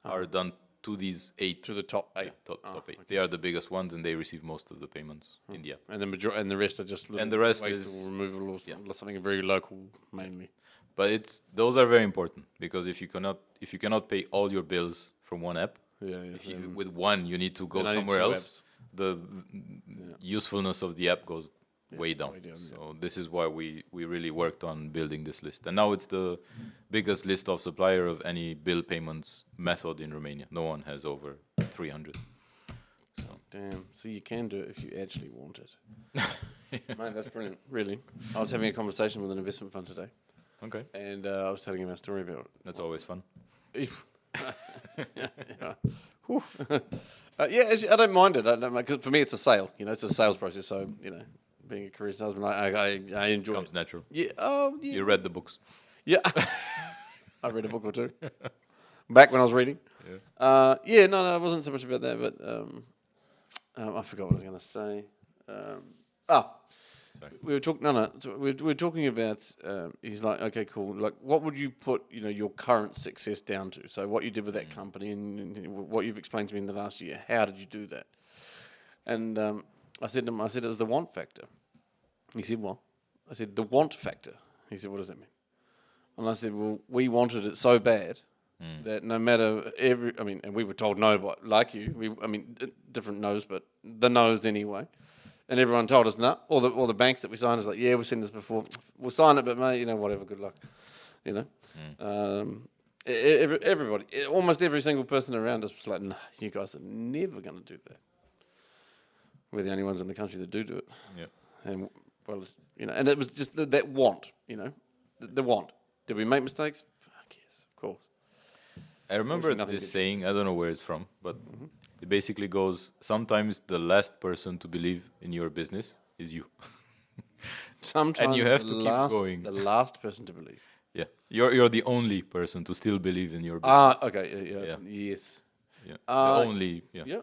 are done to these 8. To the top 8. Yeah, top 8. Okay. They are the biggest ones, and they receive most of the payments in the app. And the rest are just and the rest waste is removal or something very local mainly. But those are very important, because if you cannot pay all your bills from one app, with one you need to go somewhere else. The usefulness of the app goes way down. So this is why we really worked on building this list. And now it's the biggest list of supplier of any bill payments method in Romania. No one has over 300. So. Damn. So you can do it if you actually want it. Mate, that's brilliant. Really. I was having a conversation with an investment fund today. Okay. And I was telling him our story about it. That's always fun. Actually, I don't mind it. 'Cause for me, it's a sale. It's a sales process. So, being a career salesman, I enjoy it. Comes natural. Yeah. Oh, yeah. You read the books. Yeah. I read a book or two. Back when I was reading. Yeah. No, it wasn't so much about that, but I forgot what I was going to say. Sorry. We were talking. We were talking about. He's like, okay, cool. Like, what would you put, your current success down to? So, what you did with that company and what you've explained to me in the last year. How did you do that? And I said to him, it was the want factor. He said, well, I said the want factor. He said, what does that mean? And I said, well, we wanted it so bad that no matter and we were told no, but like you, different no's, but the no's anyway. And everyone told us no. All the banks that we signed was like, yeah, we've seen this before. We'll sign it, but mate, whatever. Good luck. Everybody, almost every single person around us was like, no, you guys are never going to do that. We're the only ones in the country that do it. Yeah. And and it was just that want. The want. Did we make mistakes? Fuck yes, of course. I remember this saying. I don't know where it's from, but. It basically goes, sometimes the last person to believe in your business is you. Sometimes and you have to keep going. The last person to believe. Yeah. You're the only person to still believe in your business. Okay. Yeah. Yes. Yeah. The only, Yeah.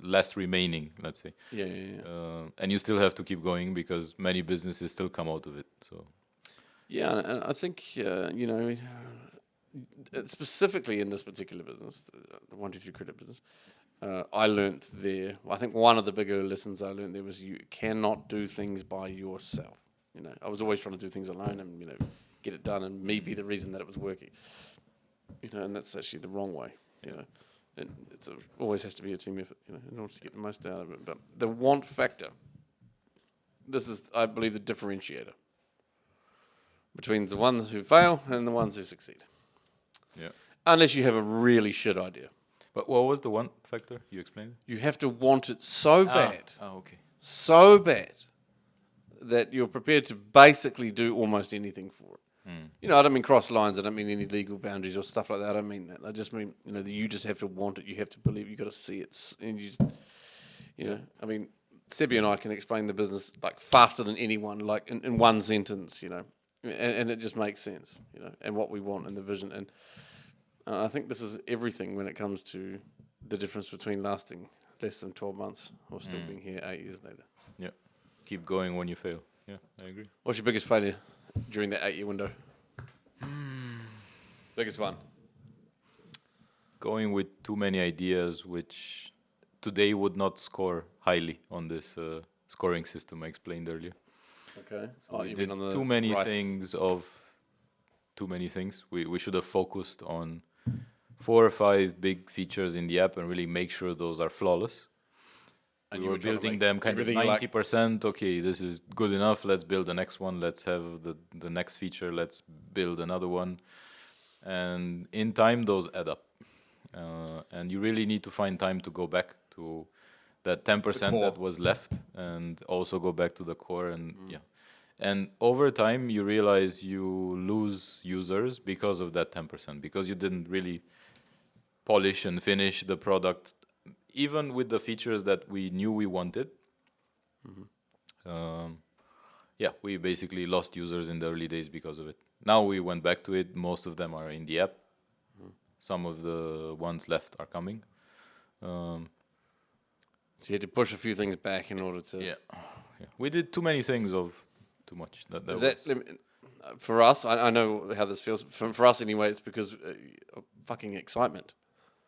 last remaining, let's say. Yeah. And you still have to keep going, because many businesses still come out of it. So. Yeah, and I think, specifically in this particular business, the 123 credit business, I learnt there. I think one of the bigger lessons I learnt there was you cannot do things by yourself. I was always trying to do things alone and get it done, and me be the reason that it was working. And that's actually the wrong way. It always has to be a team effort. In order to get the most out of it. But the want factor. This is, I believe, the differentiator between the ones who fail and the ones who succeed. Yeah. Unless you have a really shit idea. But what was the one factor you explained? You have to want it so bad. Okay. So bad that you're prepared to basically do almost anything for it. I don't mean cross lines. I don't mean any legal boundaries or stuff like that. I don't mean that. I just mean, that you just have to want it. You have to believe. You got to see it. And Sebi and I can explain the business like faster than anyone, like in one sentence, and it just makes sense, and what we want and the vision. And I think this is everything when it comes to the difference between lasting less than 12 months or still being here 8 years later. Yeah. Keep going when you fail. Yeah, I agree. What's your biggest failure during that 8-year window? Biggest one? Going with too many ideas, which today would not score highly on this scoring system I explained earlier. Okay. So we did too many things of too many things. We should have focused on 4 or 5 big features in the app and really make sure those are flawless. And We you were were trying to building make them kind of everything like- 90%. Okay, this is good enough. Let's build the next one. Let's have the next feature. Let's build another one. And in time, those add up. And you really need to find time to go back to that 10% that was left and also go back to the core. And yeah. And over time, you realize you lose users because of that 10%, because you didn't really polish and finish the product, even with the features that we knew we wanted. Yeah, we basically lost users in the early days because of it. Now we went back to it. Most of them are in the app. Some of the ones left are coming. So you had to push a few things back in order to... Yeah. We did too many things of too much. Is that for us, I know how this feels. For us anyway, it's because of fucking excitement.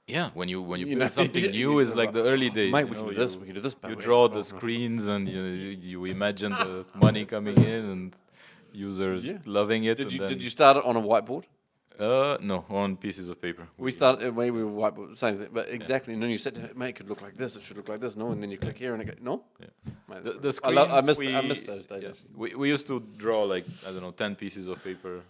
Yeah, when you You build know, something yeah, new, is like the early days. Mate, you we can know, do this, we can do this. You but draw the screens and you imagine the money coming in and users loving it. Did you start it on a whiteboard? No, on pieces of paper. We started when we were whiteboard, same thing, but exactly. And then you said, to it, mate, it could look like this, it should look like this, no, and then you click here and it goes, no. Yeah. Mate, The screens, I missed those days. Yeah. We used to draw like, I don't know, 10 pieces of paper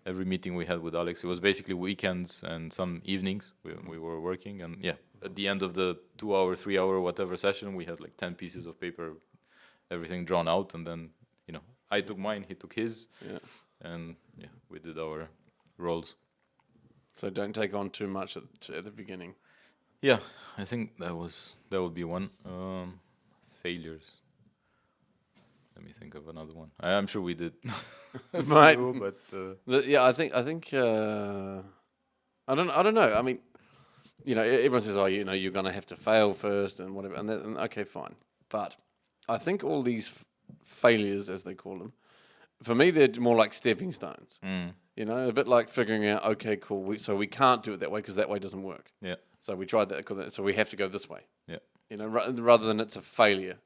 every meeting we had with Alex. It was basically weekends and some evenings we were working. And yeah, at the end of the 2 hour, 3 hour, whatever session, we had like 10 pieces of paper, everything drawn out. And then, you know, I took mine, he took his. Yeah. And yeah, we did our roles. So don't take on too much at the beginning. Yeah, I think that would be one. Failures. Let me think of another one. I'm sure we did, Right. but Yeah, I think I don't know. I mean, you know, everyone says, oh, you know, you're going to have to fail first and whatever, and okay, fine. But I think all these failures, as they call them, for me, they're more like stepping stones. You know, a bit like figuring out, okay, cool, so we can't do it that way because that way doesn't work. Yeah. So we tried that, so we have to go this way. Yeah. You know, rather than it's a failure.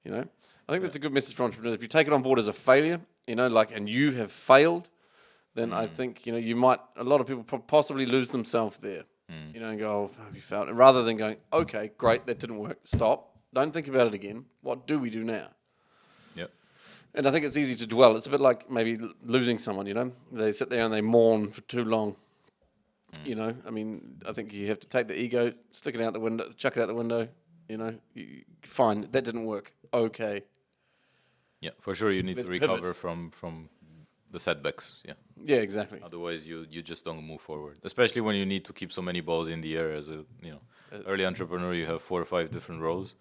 You know, I think that's a good message for entrepreneurs. If you take it on board as a failure, you know, like, and you have failed, then I think, you know, a lot of people possibly lose themselves there. You know, and go, oh, you failed. And rather than going, okay, great, that didn't work, stop, don't think about it again. What do we do now? Yep. And I think it's easy to dwell. It's a bit like maybe losing someone, you know. They sit there and they mourn for too long. You know, I mean, I think you have to take the ego, stick it out the window, chuck it out the window, you know. Fine, that didn't work. Okay. Yeah, for sure you need Let's to recover pivot. from the setbacks. Yeah. Yeah, exactly. Otherwise you just don't move forward. Especially when you need to keep so many balls in the air as a, you know, early entrepreneur, you have 4 or 5 different roles.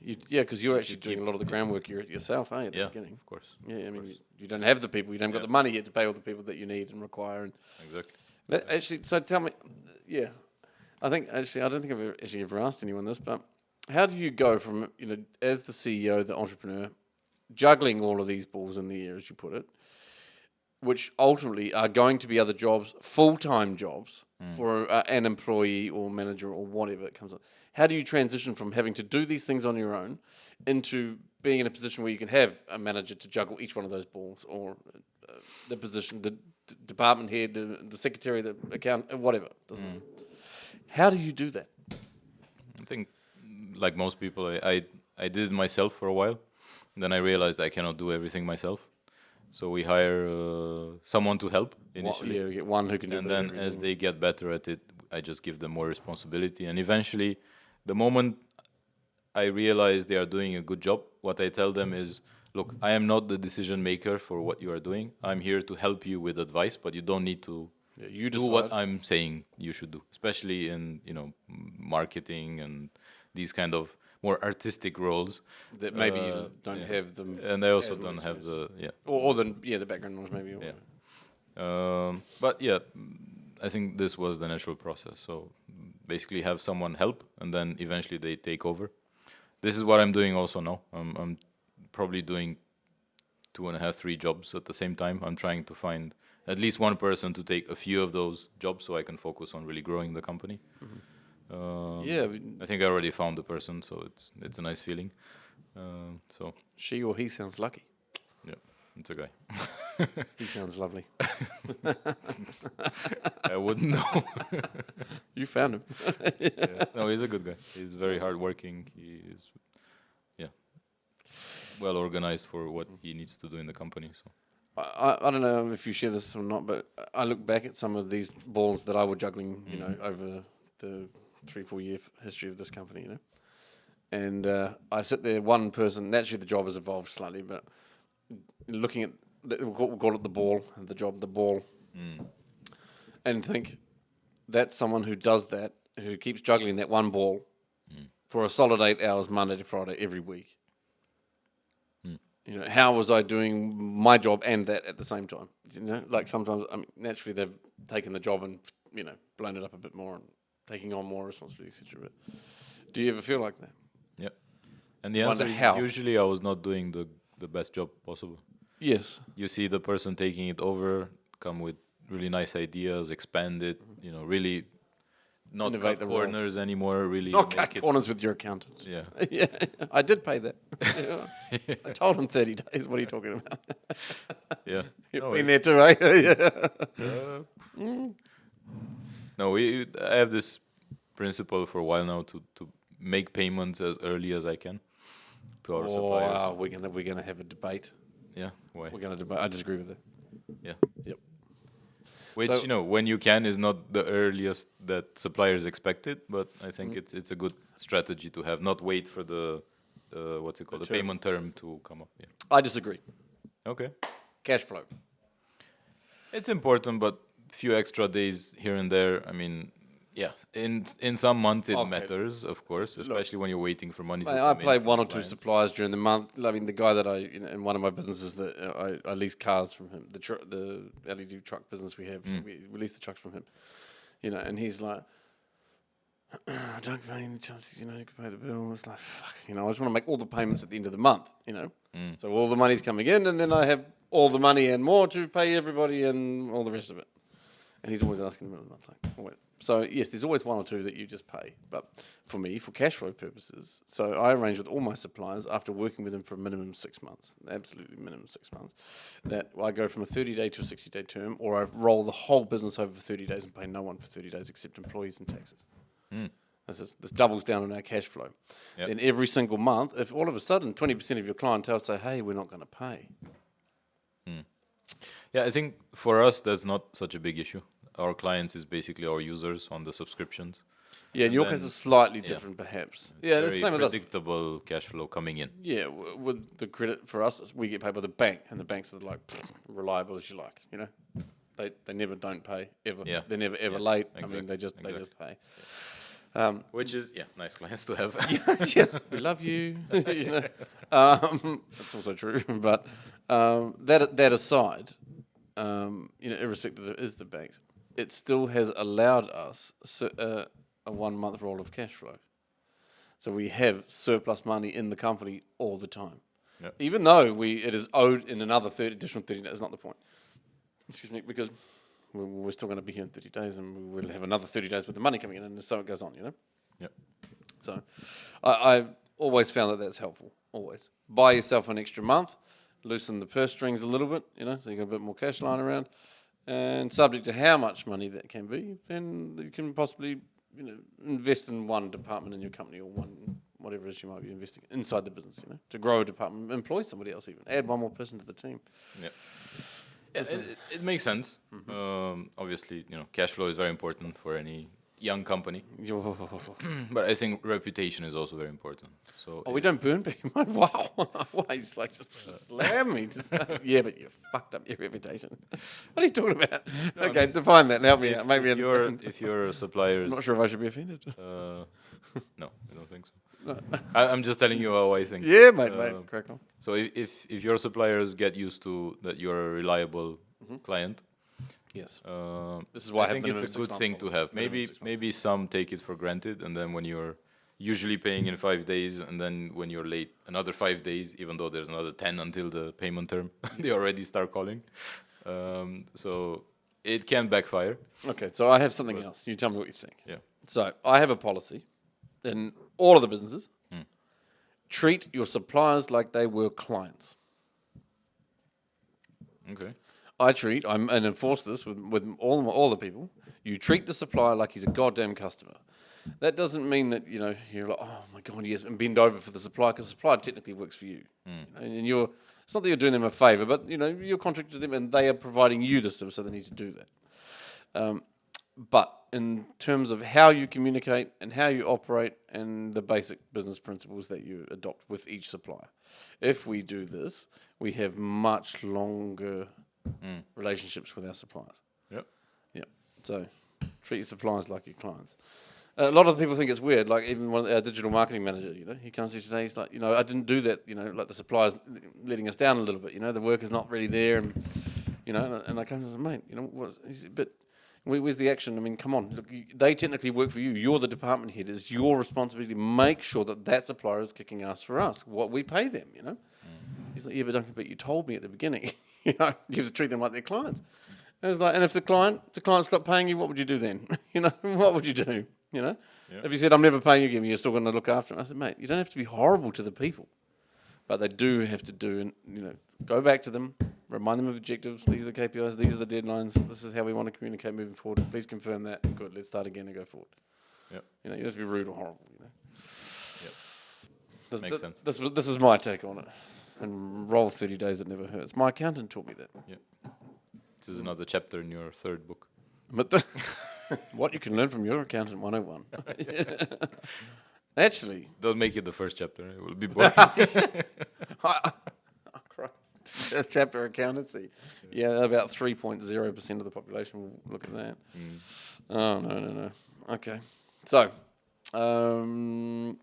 Yeah, because you're actually doing a lot of the groundwork yourself, aren't you, at the beginning? Of course. Yeah, I mean, you don't have the people, you don't got the money yet to pay all the people that you need and require. And Exactly. actually, so tell me, I think actually, I don't think I've ever asked anyone this, but how do you go from, you know, as the CEO, the entrepreneur, juggling all of these balls in the air, as you put it, which ultimately are going to be other jobs, full-time jobs for an employee or manager or whatever it comes up. How do you transition from having to do these things on your own into being in a position where you can have a manager to juggle each one of those balls, or the position, the department head, the secretary, the account, whatever. Doesn't matter. How do you do that? I think, like most people, I did it myself for a while. Then I realized I cannot do everything myself. So we hire someone to help initially. You get one who can do it. And then as they get better at it, I just give them more responsibility. And eventually, the moment I realize they are doing a good job, what I tell them is, look, I am not the decision maker for what you are doing. I'm here to help you with advice, but you don't need to do what I'm saying you should do, especially in, you know, marketing and these kind of more artistic roles that maybe you don't have them, and I also don't have the the background knowledge maybe. But yeah, I think this was the natural process. So basically, have someone help, and then eventually they take over. This is what I'm doing also now. I'm probably doing 2.5, 3 jobs at the same time. I'm trying to find at least one person to take a few of those jobs, so I can focus on really growing the company. I think I already found the person, so it's a nice feeling. So she or he sounds lucky. Yeah, it's a guy. He sounds lovely. I wouldn't know. You found him. Yeah. No, he's a good guy. He's very hardworking. He is, yeah, well organized for what he needs to do in the company. So I don't know if you share this or not, but I look back at some of these balls that I was juggling, you know, over the 3-4 year history of this company, you know. And I sit there, one person, naturally the job has evolved slightly, but looking at, we'll call it the ball, the job, the ball, and think that's someone who does that, who keeps juggling that one ball for a solid 8 hours, Monday to Friday, every week. You know, how was I doing my job and that at the same time? You know, like sometimes, I mean, naturally they've taken the job and, you know, blown it up a bit more and taking on more responsibility, etc. But do you ever feel like that? yeah, and the Wonder answer is how. usually I was not doing the best job possible. Yes. You see the person taking it over, come with really nice ideas, expand it, you know, really not Innovate cut the role. corners anymore, really Not make cut it. corners with your accountant. Yeah. Yeah, I did pay that. Yeah. I told him 30 days. What are you talking about? Yeah. You've No, been there too, eh? No, I have this principle for a while now to make payments as early as I can to our suppliers. Wow, we're gonna have a debate. Yeah, why? We're gonna debate. I disagree with it. Yeah. Yep. Which, So- you know, when you can is not the earliest that suppliers expect it, but I think it's a good strategy to have, not wait for the what's it called, the term. payment term to come up. Yeah. I disagree. Okay. Cash flow. It's important, but few extra days here and there. I mean, yeah, in some months it Okay. matters, of course, especially when you're waiting for money. Mate, to I come in play from one or two clients. suppliers during the month. I mean, the guy that you know, in one of my businesses that I lease cars from him, the LED truck business we have, we lease the trucks from him, you know, and he's like, don't pay any chances, you know, you can pay the bill. It's like, fuck, you know, I just want to make all the payments at the end of the month, you know. So all the money's coming in, and then I have all the money and more to pay everybody and all the rest of it. And he's always asking in the middle of the month, like, always. So yes, there's always one or two that you just pay. But for me, for cash flow purposes, so I arrange with all my suppliers after working with them for a minimum 6 months, absolutely minimum 6 months, that I go from a 30-day to a 60-day term, or I roll the whole business over for 30 days and pay no one for 30 days except employees and taxes. This doubles down on our cash flow. Yep. Then every single month, if all of a sudden 20% of your clientele say, hey, we're not going to pay. Yeah, I think for us that's not such a big issue. Our clients is basically our users on the subscriptions. Yeah, in And your then- case, it's slightly yeah. different, perhaps. Yeah, it's Very the same with us. predictable cash flow coming in. Yeah, with the credit for us, we get paid by the bank, and the banks are like reliable as you like. You know, they never don't pay ever. Yeah. They're never ever Yeah, late. I exactly, mean, they just exactly. pay. Which is, yeah, nice clients to have. Yeah, we love you. You know, that's also true. But that aside, you know, irrespective of is the banks, it still has allowed us a 1 month roll of cash flow. So we have surplus money in the company all the time, Yep. even though it is owed in another additional 30 days. Not the point. Excuse me, because we're still going to be here in 30 days, and we will have another 30 days with the money coming in, and so it goes on. You know. Yep. So I've always found that that's helpful. Always. Buy yourself an extra month, loosen the purse strings a little bit, you know, so you got a bit more cash lying around. And subject to how much money that can be, then you can possibly, you know, invest in one department in your company or whatever it is you might be investing inside the business, you know, to grow a department, employ somebody else even, add one more person to the team. Yep. Yeah, it makes sense. Obviously, you know, cash flow is very important for any young company. But I think reputation is also very important. So Oh, we don't burn people. Wow. Why? Just like just slam me. Yeah, but you fucked up your reputation. What are you talking about? Okay, define that and help me out. Make me understand. if your suppliers, I'm not sure if I should be offended. no, I don't think so. I'm just telling you how I think. Yeah, mate, crack on. So if your suppliers get used to that you're a reliable client, Yes. this is why I I have think it's minimum a 6 good months thing to policy. have. Minimum 6 months. Maybe some take it for granted, and then when you're usually paying in 5 days, and then when you're late another 5 days, even though there's another 10 until the payment term, they already start calling. So it can backfire. Okay, so I have something else. You tell me what you think. Yeah. So I have a policy in all of the businesses. Treat your suppliers like they were clients. Okay. and enforce this with all the people. You treat the supplier like he's a goddamn customer. That doesn't mean that, you're like, oh my God, yes, and bend over for the supplier, because the supplier technically works for you. And it's not that you're doing them a favour, but, you're contracted to them and they are providing you the service, so they need to do that. But in terms of how you communicate and how you operate and the basic business principles that you adopt with each supplier, if we do this, we have much longer relationships with our suppliers. Yep. Yeah. So treat your suppliers like your clients. A lot of people think it's weird, like even our digital marketing manager, he comes to today, he's like, I didn't do that, like the supplier's letting us down a little bit, the work is not really there, and, and I come to him, mate, what, he said, but where's the action? I mean, come on, look, they technically work for you, you're the department head, it's your responsibility to make sure that supplier is kicking ass for us, what we pay them, He's like, yeah, but Duncan, but you told me at the beginning, you have to treat them like their clients. And it's like, and if the client stopped paying you, what would you do then? What would you do? Yeah. If you said, I'm never paying you again, you're still going to look after them. I said, mate, you don't have to be horrible to the people. But they do have to go back to them, remind them of objectives. These are the KPIs, these are the deadlines. This is how we want to communicate moving forward. Please confirm that. Good, let's start again and go forward. Yep. You don't have to be rude or horrible. Yep. Makes sense. This is my take on it. And roll 30 days, it never hurts. My accountant taught me that. Yep. This is another chapter in your third book. But what you can learn from your accountant 101. Actually, don't make it the first chapter. It will be boring. Oh, Christ. First chapter accountancy. Yeah, about 3.0% of the population will look at that. Oh, no. Okay. So, going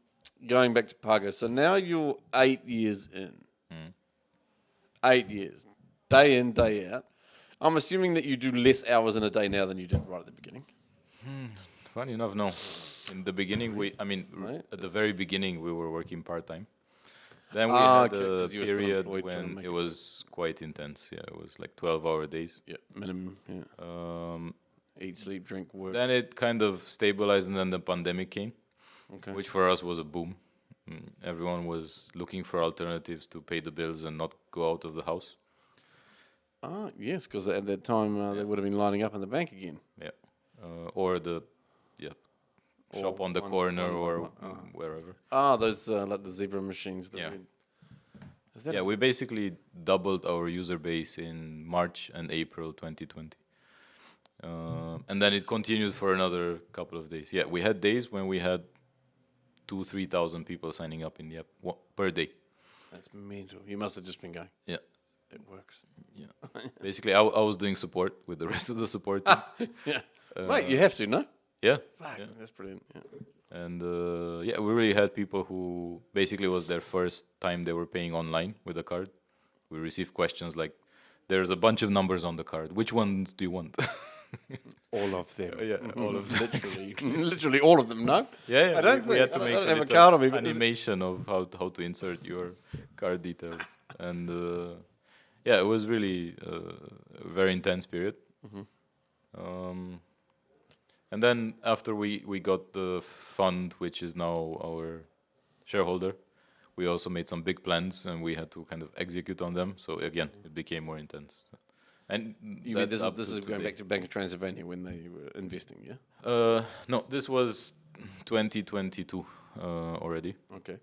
back to PAGO. So now you're 8 years in. 8 years. Day in, day out. I'm assuming that you do less hours in a day now than you did right at the beginning. Funny enough, no. In the beginning, at the very beginning, we were working part-time. Then we had a period when it was quite intense. Yeah, it was like 12-hour days. Yeah, minimum. Yeah. Eat, sleep, drink, work. Then it kind of stabilized, and then the pandemic came, which for us was a boom. Everyone was looking for alternatives to pay the bills and not go out of the house. Yes, because at that time they would have been lining up in the bank again. Yeah, or the shop on the corner or wherever. Those like the zebra machines. We basically doubled our user base in March and April 2020. And then it continued for another couple of days. Yeah, we had days when we had 2,000-3,000 people signing up in the app per day. That's mental. You must have just been going. Yeah. It works. Yeah. Basically, I was doing support with the rest of the support team. Yeah. Wait, you have to, no? Yeah. Fuck, yeah. That's brilliant. Yeah. And we really had people who basically was their first time they were paying online with a card. We received questions like, there's a bunch of numbers on the card. Which ones do you want? All of them. Yeah, all of them. Literally all of them, no? Yeah, I don't we had to make a card on me, animation of how to insert your card details. And it was really a very intense period. And then after we got the fund, which is now our shareholder, we also made some big plans and we had to kind of execute on them. So again, it became more intense. And you mean this is going back to Bank of Transylvania when they were investing, yeah? No, this was 2022 already. Okay.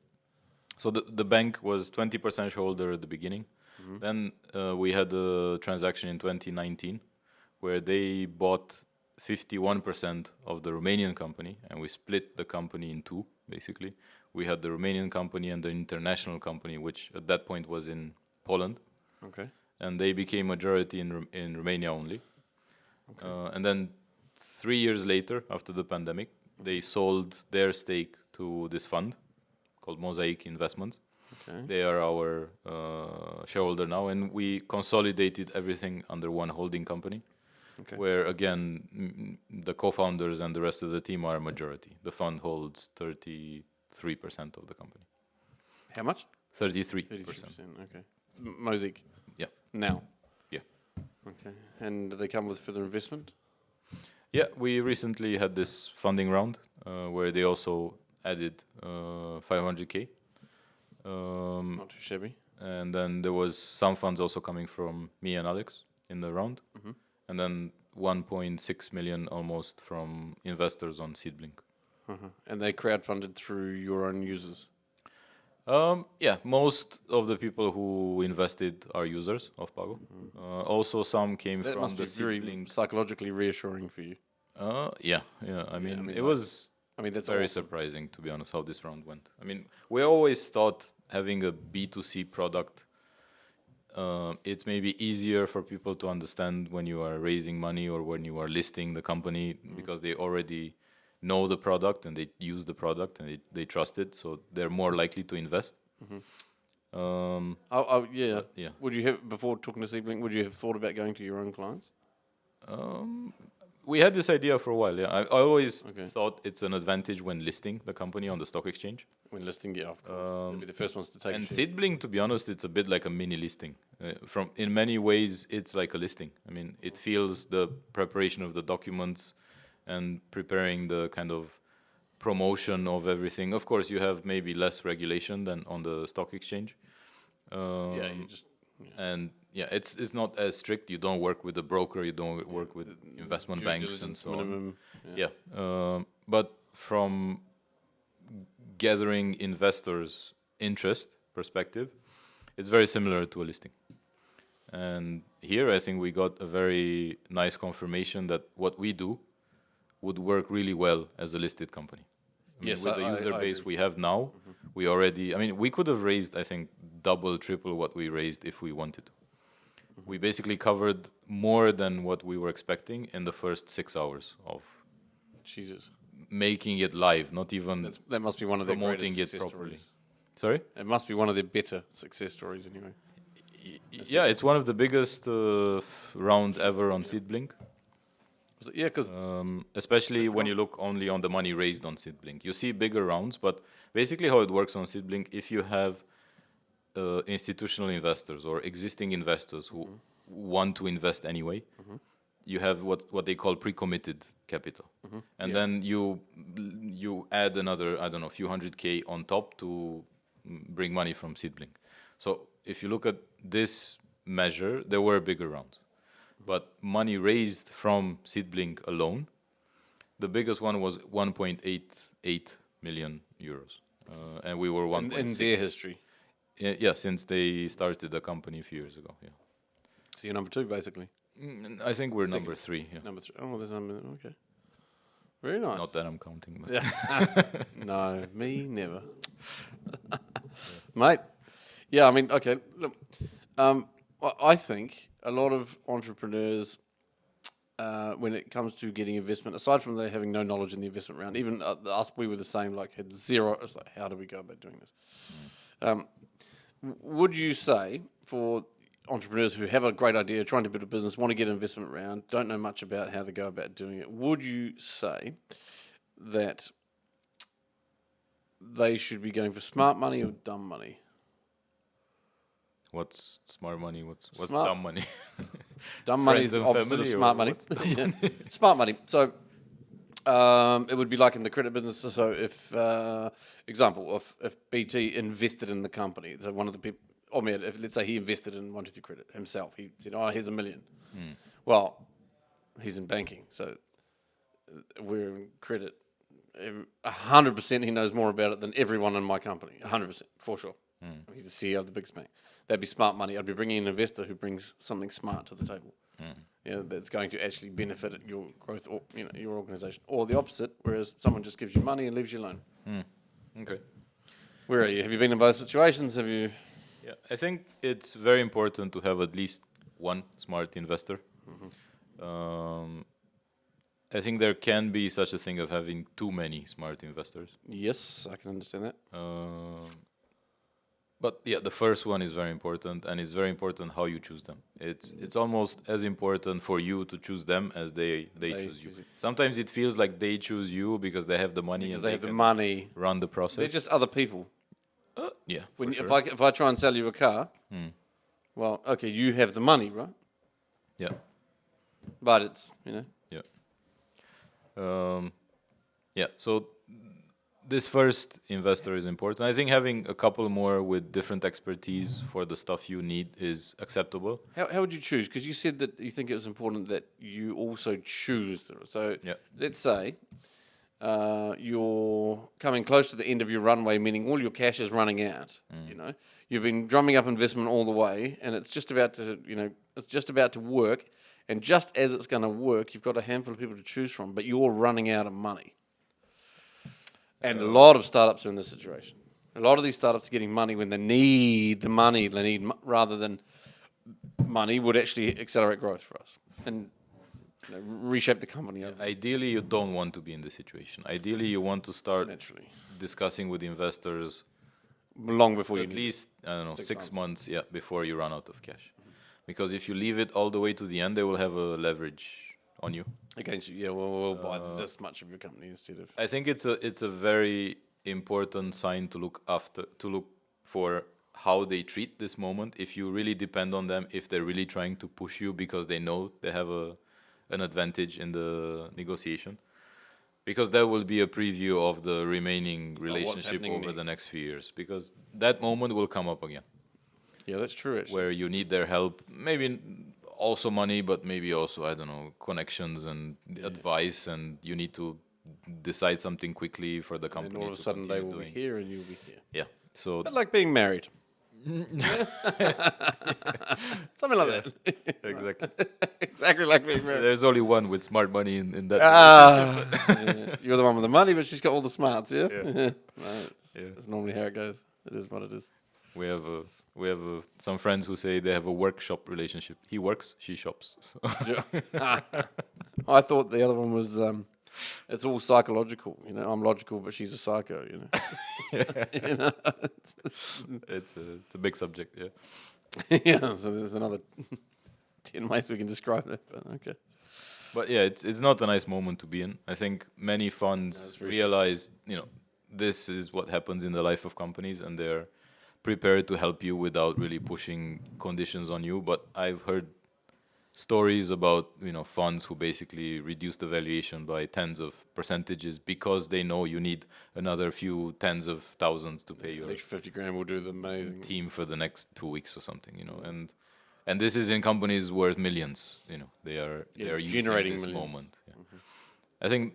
So the bank was 20% shareholder at the beginning. Then we had a transaction in 2019 where they bought 51% of the Romanian company, and we split the company in two, basically. We had the Romanian company and the international company, which at that point was in Poland. Okay. And they became majority in Romania only. Okay. And then 3 years later, after the pandemic, they sold their stake to this fund called Mosaic Investments. Okay. They are our shareholder now, and we consolidated everything under one holding company. Okay. Where again, the co-founders and the rest of the team are a majority. The fund holds 33% of the company. How much? 33%. Okay. Mosaic. Yeah. Now. Yeah. Okay. And do they come with further investment? Yeah, we recently had this funding round where they also added 500K. Not too shabby. And then there was some funds also coming from me and Alex. in the round, and then 1.6 million almost from investors on Seedblink. And they crowdfunded through your own users. Yeah, most of the people who invested are users of PAGO. Also, some came That from must the be very Seedblink. psychologically reassuring for you. Yeah. I mean, it like, was that's very awesome. surprising, to be honest, how this round went. I mean, we always thought having a B2C product, it's maybe easier for people to understand when you are raising money or when you are listing the company because they already know the product and they use the product and they trust it, so they're more likely to invest. Yeah. Yeah. Would you have, before talking to Seedblink, would you have thought about going to your own clients? We had this idea for a while. Yeah, I always Okay. thought it's an advantage when listing the company on the stock exchange. When listing, yeah, of course. They'll be the first ones to take And a share. Seedblink, to be honest, it's a bit like a mini listing. In many ways, it's like a listing. I mean, it feels the preparation of the documents and preparing the kind of promotion of everything. Of course, you have maybe less regulation than on the stock exchange. Yeah, you just... And yeah, it's not as strict. You don't work with a broker. You don't work with investment due banks and diligence so on. minimum. Yeah, but from gathering investors' interest perspective, it's very similar to a listing. And here, I think we got a very nice confirmation that what we do would work really well as a listed company. I mean, Yes, with the user I base agree. we have now, we already, I mean, we could have raised, I think, double, triple what we raised if we wanted to. We basically covered more than what we were expecting in the first 6 hours of Jesus. making it live, not even That must be one of their promoting greatest it success properly. stories. Sorry? It must be one of their better success stories anyway. Yeah, it's one of the biggest rounds ever on Seedblink. Was it? Yeah, because Especially when you look only on the money raised on Seedblink. You see bigger rounds, but basically how it works on Seedblink, if you have institutional investors or existing investors who want to invest anyway, you have what they call pre-committed capital. And then you add another, I don't know, few hundred K on top to bring money from Seedblink. So if you look at this measure, there were bigger rounds. But money raised from Seedblink alone, the biggest one was 1.88 million euros. And we were 1.6. in their history. Yeah, since they started the company a few years ago. Yeah, So you're number two, basically. I think we're Second. number 3. Yeah. Number three. Oh, there's number... Okay. Very nice. Not that I'm counting, but No, me never. Mate. Yeah, I mean, okay. Look, I think a lot of entrepreneurs, when it comes to getting investment, aside from they having no knowledge in the investment round, even us, we were the same, like had zero. It's like, how do we go about doing this? Would you say for entrepreneurs who have a great idea, trying to build a business, want to get an investment round, don't know much about how to go about doing it, would you say that they should be going for smart money or dumb money? what's smart money? What's Smart- dumb money? Dumb money is Friends the and opposite of family, or smart money. what's dumb Yeah. Smart money. So it would be like in the credit business. So if, example, if BT invested in the company, so one of the people, if let's say he invested in 123 Credit himself, he said, "Oh, here's $1 million." Well, he's in banking, so we're in credit. 100% he knows more about it than everyone in my company. 100% for sure. He's the CEO of the biggest bank. That'd be smart money. I'd be bringing in an investor who brings something smart to the table. That's going to actually benefit your growth or your organization, or the opposite. Whereas someone just gives you money and leaves you alone. Okay. Where are you? Have you been in both situations? Have you? Yeah, I think it's very important to have at least one smart investor. I think there can be such a thing of having too many smart investors. Yes, I can understand that. But yeah, the first one is very important, and it's very important how you choose them. It's almost as important for you to choose them as they choose you. choose you. Sometimes it feels like they choose you because they have the money Because and they have the can money. run the process. They're just other people. Yeah, When for if sure. I try and sell you a car, well, okay, you have the money, right? Yeah, But it's yeah. Yeah, so this first investor is important. I think having a couple more with different expertise for the stuff you need is acceptable. How would you choose? Because you said that you think it was important that you also choose. So Yeah. let's say you're coming close to the end of your runway, meaning all your cash is running out. You know, you've been drumming up investment all the way, and it's just about to, it's just about to work. And just as it's going to work, you've got a handful of people to choose from, but you're running out of money. And a lot of startups are in this situation. A lot of these startups are getting money when they need the money. They need rather than money would actually accelerate growth for us and reshape the company. Ideally, you don't want to be in this situation. Ideally, you want to start Naturally, discussing with investors long before you at need least, I don't know, 6 6 months, before you run out of cash. Because if you leave it all the way to the end, they will have a leverage on you. against you. Yeah, well, we'll buy this much of your company instead of. I think it's a very important sign to look for how they treat this moment. If you really depend on them, if they're really trying to push you because they know they have an advantage in the negotiation, because that will be a preview of the remaining relationship over the next few years. Because that moment will come up again. Yeah, that's true. Actually, Where you need their help, maybe also money, but maybe also, I don't know, connections and advice, and you need to decide something quickly for the company. and all of a sudden they will be here and you'll be here. Yeah. So But like being married. Something like that. exactly. Exactly like being married. There's only one with smart money in that Yeah. You're the one with the money, but she's got all the smarts, yeah? Yeah. That's normally how it goes. It is what it is. We have some friends who say they have a workshop relationship. He works, she shops. So. I thought the other one was, it's all psychological. I'm logical, but she's a psycho, It's a big subject, yeah. Yeah, so there's another 10 ways we can describe that, but okay. But yeah, it's not a nice moment to be in. I think many funds realize, this is what happens in the life of companies, and they're prepared to help you without really pushing conditions on you. But I've heard stories about funds who basically reduce the valuation by tens of percentages because they know you need another few tens of thousands to pay your extra 50 grand will do the amazing team for the next 2 weeks or something, and this is in companies worth millions. They are generating using this millions. moment. Yeah. I think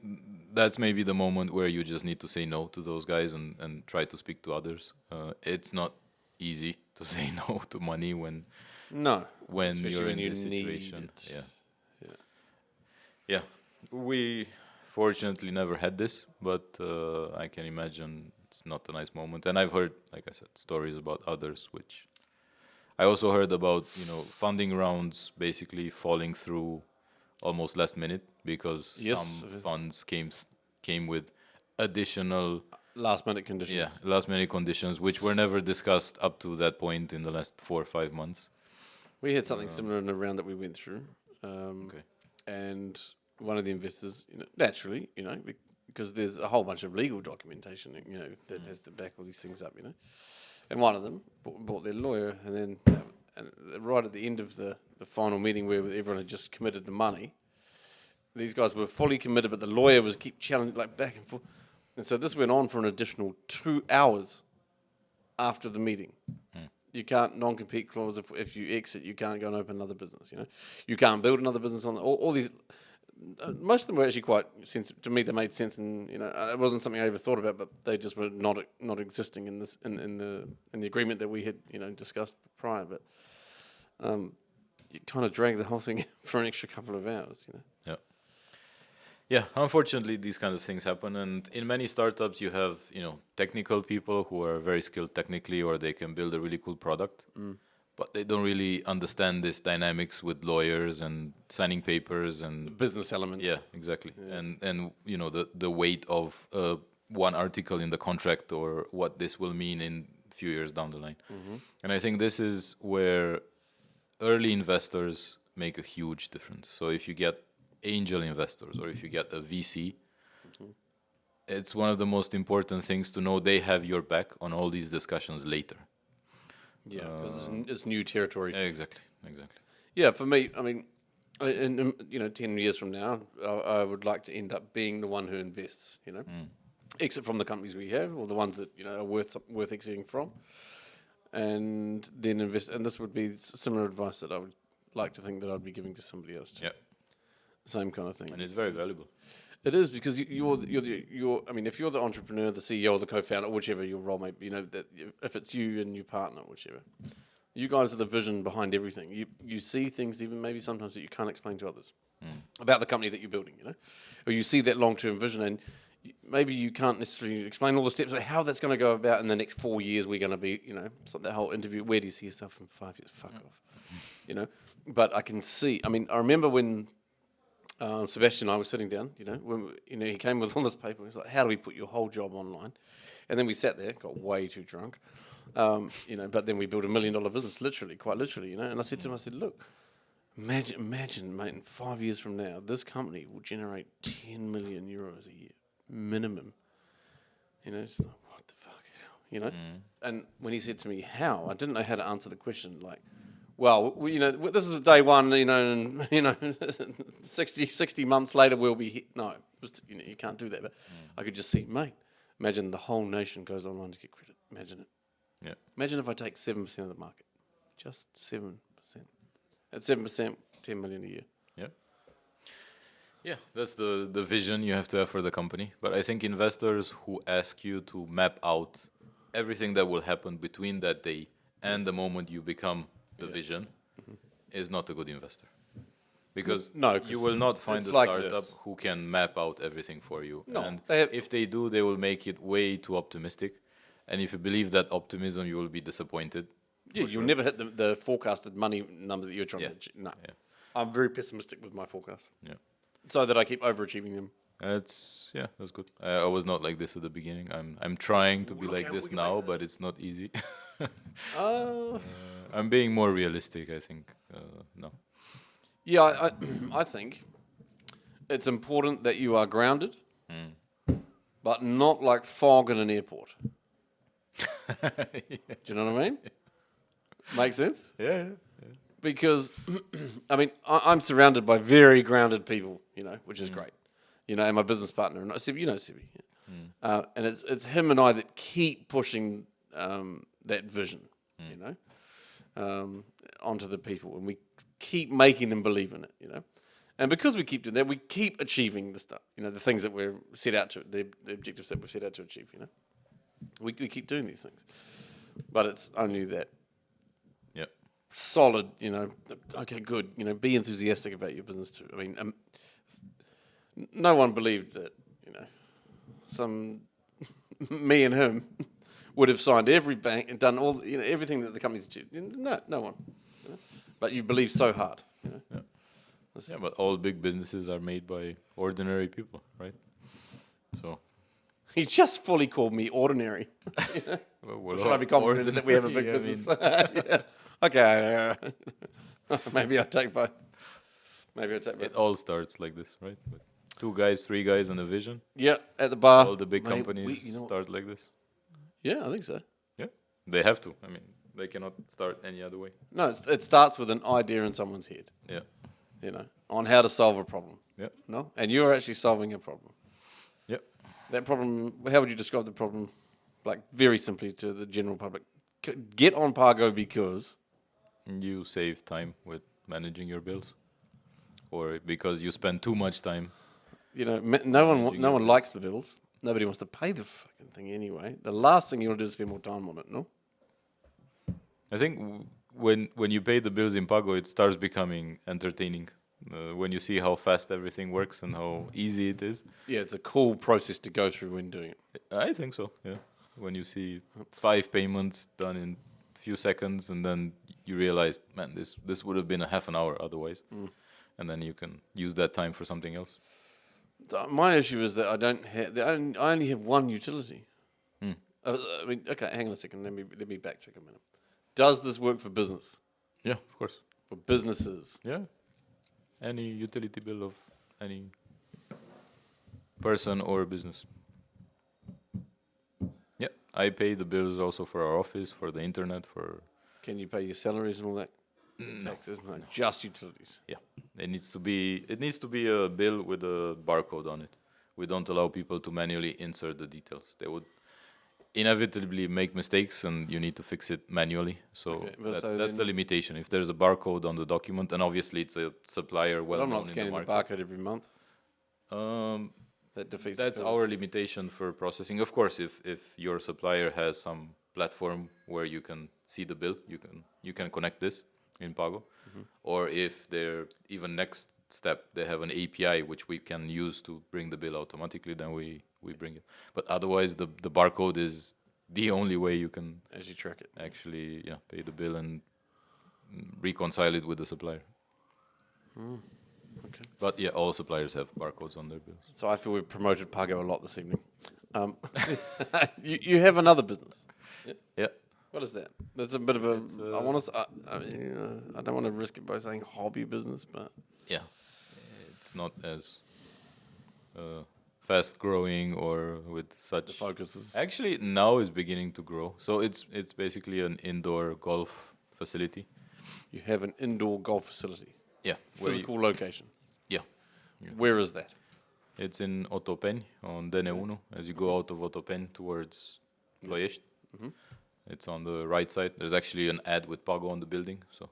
that's maybe the moment where you just need to say no to those guys and try to speak to others. It's not easy to say no to money when you're in this situation. Yeah. We fortunately never had this, but I can imagine it's not a nice moment. And I've heard, like I said, stories about others, which I also heard about, funding rounds basically falling through almost last minute because some funds came with additional last minute conditions. Yeah, last minute conditions, which were never discussed up to that point in the last 4 or 5 months. We had something similar in the round that we went through. And one of the investors, naturally, because there's a whole bunch of legal documentation, that has to back all these things up, And one of them bought their lawyer, and then right at the end of the final meeting where everyone had just committed the money, these guys were fully committed, but the lawyer was keep challenging, like back and forth. And so this went on for an additional 2 hours after the meeting. You can't non-compete clause if you exit, you can't go and open another business. You can't build another business on all these. Most of them were actually quite sensitive to me. They made sense, and it wasn't something I ever thought about, but they just were not existing in this in the agreement that we had discussed prior. But you kind of drag the whole thing for an extra couple of hours. Yeah. Yeah, unfortunately, these kind of things happen, and in many startups, you have technical people who are very skilled technically, or they can build a really cool product, but they don't really understand this dynamics with lawyers and signing papers and the business element. Yeah, exactly, and the weight of one article in the contract or what this will mean in a few years down the line, and I think this is where early investors make a huge difference. So if you get angel investors or if you get a VC, it's one of the most important things to know they have your back on all these discussions later. Yeah, because it's new territory. Exactly. Yeah, for me, I mean, in 10 years from now, I would like to end up being the one who invests. exit from the companies we have, or the ones that are worth exiting from, and then invest. And this would be similar advice that I would like to think that I'd be giving to somebody else too. Yeah. Same kind of thing. And it's very valuable. It is, because you're. I mean, if you're the entrepreneur, the CEO, the co-founder, whichever your role may be, that if it's you and your partner, whichever, you guys are the vision behind everything. You see things even maybe sometimes that you can't explain to others about the company that you're building, or you see that long-term vision, and maybe you can't necessarily explain all the steps of how that's going to go about in the next 4 years. We're going to be, it's like that whole interview. Where do you see yourself in 5 years? Fuck off, But I can see. I mean, I remember when. Sebastian and I were sitting down, when he came with all this paper. He was like, "How do we put your whole job online?" And then we sat there, got way too drunk, But then we built $1 million business, quite literally, And I said to him, "Look, imagine, mate, in 5 years from now, this company will generate 10 million euros a year minimum." It's like, what the fuck, how? And when he said to me, "How?" I didn't know how to answer the question, like. Well, this is day one, and 60 months later we'll be hit. No, you can't do that. But I could just see, mate, imagine the whole nation goes online to get credit. Imagine it. Yeah. Imagine if I take 7% of the market, just 7%. At 7%, 10 million a year. Yeah. Yeah, that's the vision you have to have for the company. But I think investors who ask you to map out everything that will happen between that day and the moment you become the vision is not a good investor, because you will not find a startup who can map out everything for you. No, and if they do, they will make it way too optimistic. And if you believe that optimism, you will be disappointed. Yeah, you'll never hit the forecasted money number that you're trying to achieve. No. Yeah. I'm very pessimistic with my forecast. Yeah. So that I keep overachieving them. That's good. I was not like this at the beginning. I'm trying to be like this now, but it's not easy. I'm being more realistic, I think. No. Yeah, I think it's important that you are grounded, but not like fog in an airport. Do you know what I mean? Make sense? Yeah. Because, I mean, I'm surrounded by very grounded people, which is great. And my business partner, and Sibi, Sibi. Yeah. And it's him and I that keep pushing that vision, onto the people, and we keep making them believe in it, And because we keep doing that, we keep achieving the stuff, the things that we're set out to, the objectives that we're set out to achieve, We keep doing these things, but it's only that. Yep. Solid, okay, good, be enthusiastic about your business too. I mean, no one believed that, me and him would have signed every bank and done all, everything that the company's achieved. No one. But you believe so hard. Yeah, but all big businesses are made by ordinary people, right? So. He just fully called me ordinary. Well, should I be confident that we have a big business? Yeah. Okay. Maybe I take both. It all starts like this, right? With 2 guys, 3 guys, and a vision. Yeah, at the bar. All the big companies start like this. Yeah, I think so. Yeah, they have to. I mean, they cannot start any other way. No, it starts with an idea in someone's head. Yeah. On how to solve a problem. Yeah. No, and you're actually solving a problem. Yeah. That problem. How would you describe the problem? Like very simply to the general public. Get on PAGO because you save time with managing your bills, or because you spend too much time. No one likes the bills. Nobody wants to pay the fucking thing anyway. The last thing you want to do is spend more time on it, no? I think when you pay the bills in PAGO, it starts becoming entertaining. When you see how fast everything works and how easy it is. Yeah, it's a cool process to go through when doing it. I think so, yeah. When you see 5 payments done in a few seconds, and then you realize, man, this would have been a half an hour otherwise. And then you can use that time for something else. My issue is that I only have one utility. I mean, okay, hang on a second. Let me backtrack a minute. Does this work for business? Yeah, of course. For businesses? Yeah. Any utility bill of any person or business. Yeah, I pay the bills also for our office, for the internet, for. Can you pay your salaries and all that? Taxes? No, just utilities. Yeah, it needs to be a bill with a barcode on it, we don't allow people to manually insert the details. They would inevitably make mistakes, and you need to fix it manually. So that's the limitation. If there's a barcode on the document, and obviously it's a supplier well known in the market. I'm not scanning the barcode every month. That defeats. That's our limitation for processing. Of course, if your supplier has some platform where you can see the bill, you can connect this in PAGO, or if they're even next step, they have an API which we can use to bring the bill automatically, then we bring it. But otherwise, the barcode is the only way you can actually track it. Actually, pay the bill and reconcile it with the supplier. Okay. But yeah, all suppliers have barcodes on their bills. So I feel we've promoted PAGO a lot this evening. You have another business. Yeah. What is that? That's a bit of a. I don't want to risk it by saying hobby business, but yeah, it's not as fast growing or with such. The focus is actually now is beginning to grow. So it's basically an indoor golf facility. You have an indoor golf facility. Yeah. Physical location. Yeah. Where is that? It's in Otopeni on DN1. As you go out of Otopeni towards Ploiești. It's on the right side. There's actually an ad with PAGO on the building, so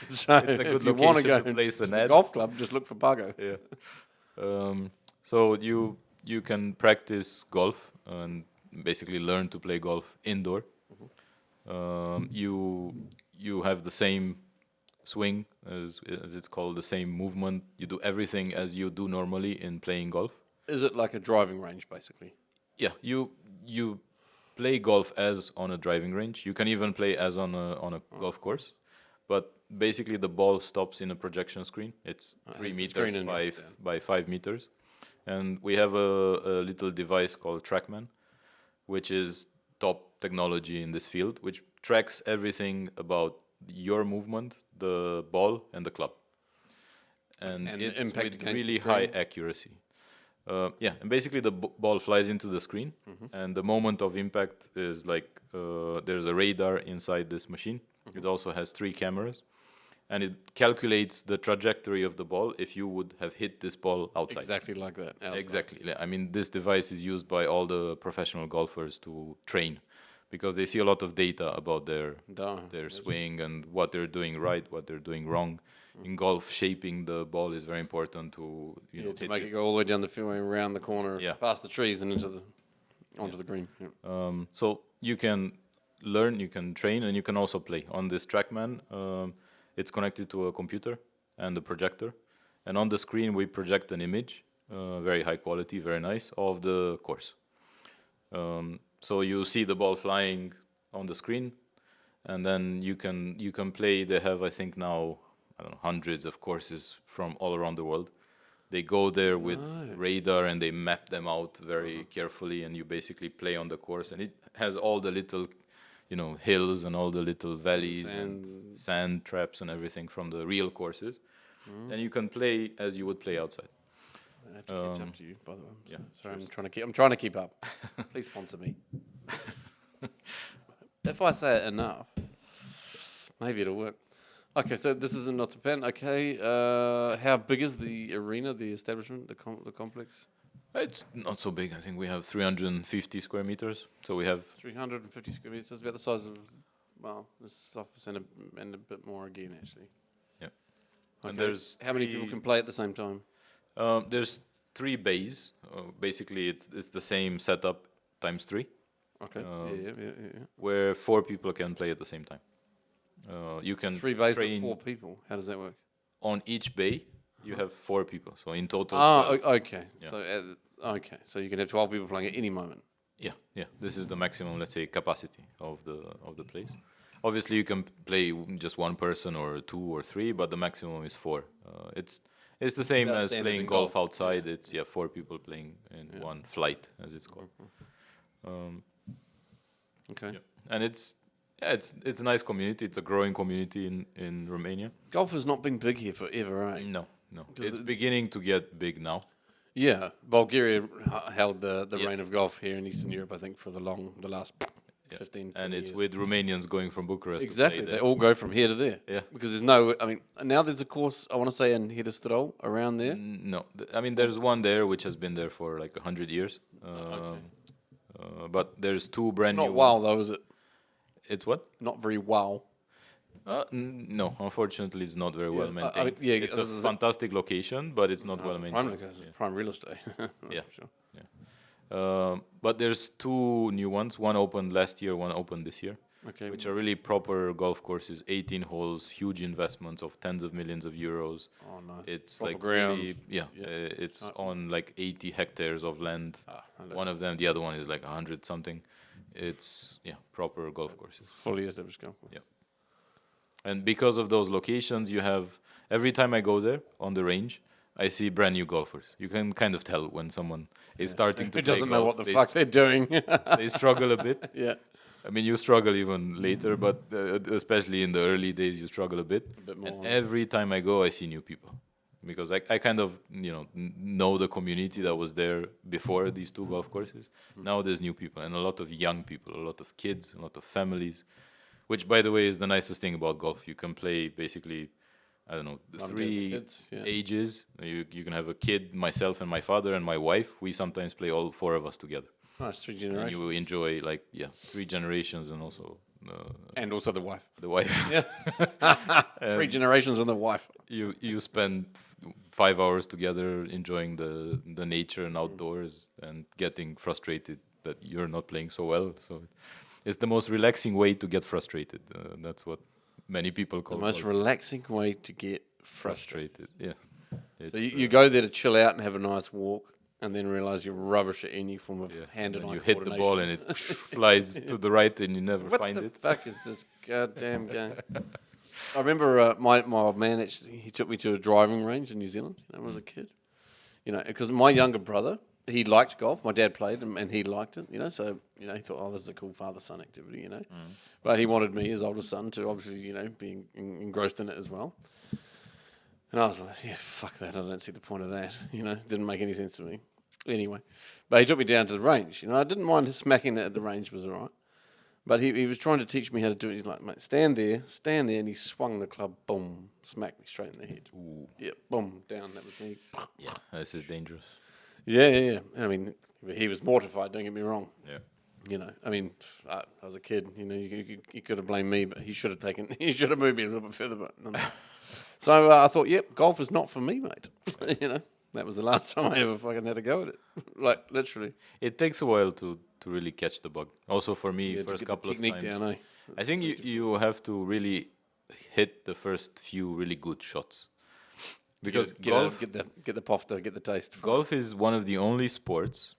it's a good location to place an ad. Golf club, just look for PAGO. Yeah. So you can practice golf and basically learn to play golf indoor. You have the same swing as it's called, the same movement. You do everything as you do normally in playing golf. Is it like a driving range, basically? Yeah, you play golf as on a driving range. You can even play as on a golf course, but basically the ball stops in a projection screen. It's 3 meters by 5 meters, and we have a little device called TrackMan, which is top technology in this field, which tracks everything about your movement, the ball, and the club, and it's with really high accuracy. And basically the ball flies into the screen, and the moment of impact is like there's a radar inside this machine. It also has 3 cameras, and it calculates the trajectory of the ball if you would have hit this ball outside. Exactly like that. Outside. Exactly. I mean, this device is used by all the professional golfers to train, because they see a lot of data about their swing and what they're doing right, what they're doing wrong. In golf, shaping the ball is very important to to make it go all the way down the fairway, around the corner, past the trees, and onto the green. Yeah. So you can learn, you can train, and you can also play on this TrackMan. It's connected to a computer and a projector, and on the screen we project an image, very high quality, very nice, of the course. So you see the ball flying on the screen, and then you can play. They have, I think now, I don't know, hundreds of courses from all around the world. They go there with radar and they map them out very carefully, and you basically play on the course, and it has all the little, hills and all the little valleys and sand traps and everything from the real courses. And you can play as you would play outside. I have to catch up to you, by the way. Yeah, sorry, I'm trying to keep up. Please sponsor me. If I say it enough, maybe it'll work. Okay, so this is in Otopeni. Okay, how big is the arena, the establishment, the complex? It's not so big. I think we have 350 square meters. So we have 350 square meters. It's about the size of this office and a bit more again, actually. Yeah. Okay. And there's how many people can play at the same time? There's 3 bays. Basically, it's the same setup times 3. Okay. Yeah. Where 4 people can play at the same time. You can 3 bays with 4 people. How does that work? On each bay, you have 4 people. So in total. Okay. Yeah. So you can have 12 people playing at any moment. Yeah. This is the maximum, let's say, capacity of the place. Obviously, you can play just 1 person or 2 or 3, but the maximum is 4. It's the same as playing golf outside. Yeah. It's 4 people playing in one flight, as it's called. Okay. Yeah. And it's a nice community. It's a growing community in Romania. Golf has not been big here forever, right? No. It's beginning to get big now. Yeah, Bulgaria held the reign of golf here in Eastern Europe, I think, for the last Yeah. 15, And 20 it's years. with Romanians going from Bucharest Exactly. to play They there. all go from here to there. Yeah. Because there's no, I mean, now there's a course, I want to say, in Hiddestrol around there. No, I mean there's one there which has been there for like 100 years. Okay. But there's two It's brand not new wow, ones. though, is it? It's what? Not very wow. No, unfortunately, it's not very well Yes, maintained. yeah, It's a this is it. fantastic location, but it's not No, well it's maintained. prime, prime real estate. That's Yeah. for sure. But there's two new ones. One opened last year, one opened this year, Okay. which are really proper golf courses, 18 holes, huge investments of tens of millions of euros. Oh, no. It's Proper like grounds. really, yeah, it's on like 80 hectares of land. Hello. One of them, the other one is like 100 something. It's proper golf courses. Fully established golf course. Yeah. And because of those locations, you have every time I go there on the range, I see brand new golfers. You can kind of tell when someone is starting to Who play doesn't know golf. what the fuck they're doing? They struggle a bit. Yeah. I mean, you struggle even later, but especially in the early days, you struggle a bit. A bit more. And every time I go, I see new people because I kind of know the community that was there before these two golf courses. Now there's new people and a lot of young people, a lot of kids, a lot of families. Which, by the way, is the nicest thing about golf. You can play basically, I don't know, three kids, yeah. ages. You can have a kid, myself and my father and my wife. We sometimes play all four of us together. Nice, 3 And generations. you enjoy, like, 3 generations and also And also the wife. the wife. Yeah. 3 generations and the wife. You spend 5 hours together enjoying the nature and outdoors and getting frustrated that you're not playing so well. So it's the most relaxing way to get frustrated. That's what many people call The most golf. relaxing way to get frustrated. Yeah. So you go there to chill out and have a nice walk, and then realize you're rubbish at any form of hand and and eye you hit the ball and it flies to the right and you never What find the it. fuck is this goddamn game? I remember my old man actually, he took me to a driving range in New Zealand when I was a kid. Because my younger brother, he liked golf. My dad played and he liked it, So, he thought, oh, this is a cool father-son activity, But he wanted me, his older son, to obviously, be engrossed in it as well. And I was like, yeah, fuck that. I don't see the point of that. It didn't make any sense to me. Anyway, but he took me down to the range. I didn't mind smacking it at the range, was all right. But he was trying to teach me how to do it. He's like, mate, stand there, and he swung the club, boom, smacked me straight in the head. Ooh. Yeah, boom, down. That was me. Yeah, this is dangerous. Yeah. I mean, he was mortified. Don't get me wrong. Yeah. I mean, I was a kid. You could have blamed me, but he should have he should have moved me a little bit further. But so I thought, yep, golf is not for me, mate. That was the last time I ever fucking had a go at it. Like literally. It takes a while to really catch the bug. Also for me, Yeah, to first get couple the of technique times. down, I think you have to really hit the first few really good shots. Because golf, get the pofter, get the taste. golf is one of the only sports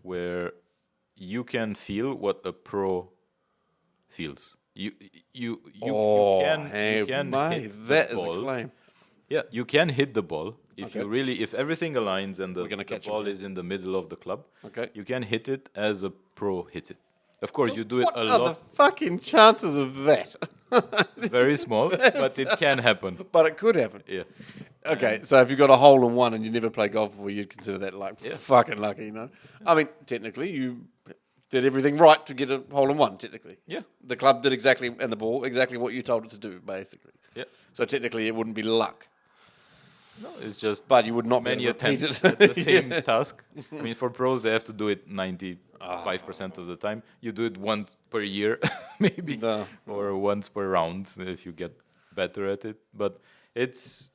where you can feel what a pro feels. You can mate, hit that the is ball. a claim. Yeah, you can hit the ball if Okay. if everything aligns and We're gonna the catch it, ball yeah. is in the middle of the club. Okay. You can hit it as a pro hits it. Of course, you do it What a are the lot, fucking chances of that? very small, but it can happen. But it could happen. Yeah. Okay, so if you got a hole in one and you never play golf before, you'd consider that like fucking lucky, I mean, technically, you did everything right to get a hole in one. Technically, Yeah. the club did exactly and the ball exactly what you told it to do, basically. Yeah. So technically, it wouldn't be luck, No, it's just but you would not many be able to repeat attempts it. at the same task. I mean, for pros, they have to do it 95% of the time. You do it once per year, maybe, No. or once per round if you get better at it. But it's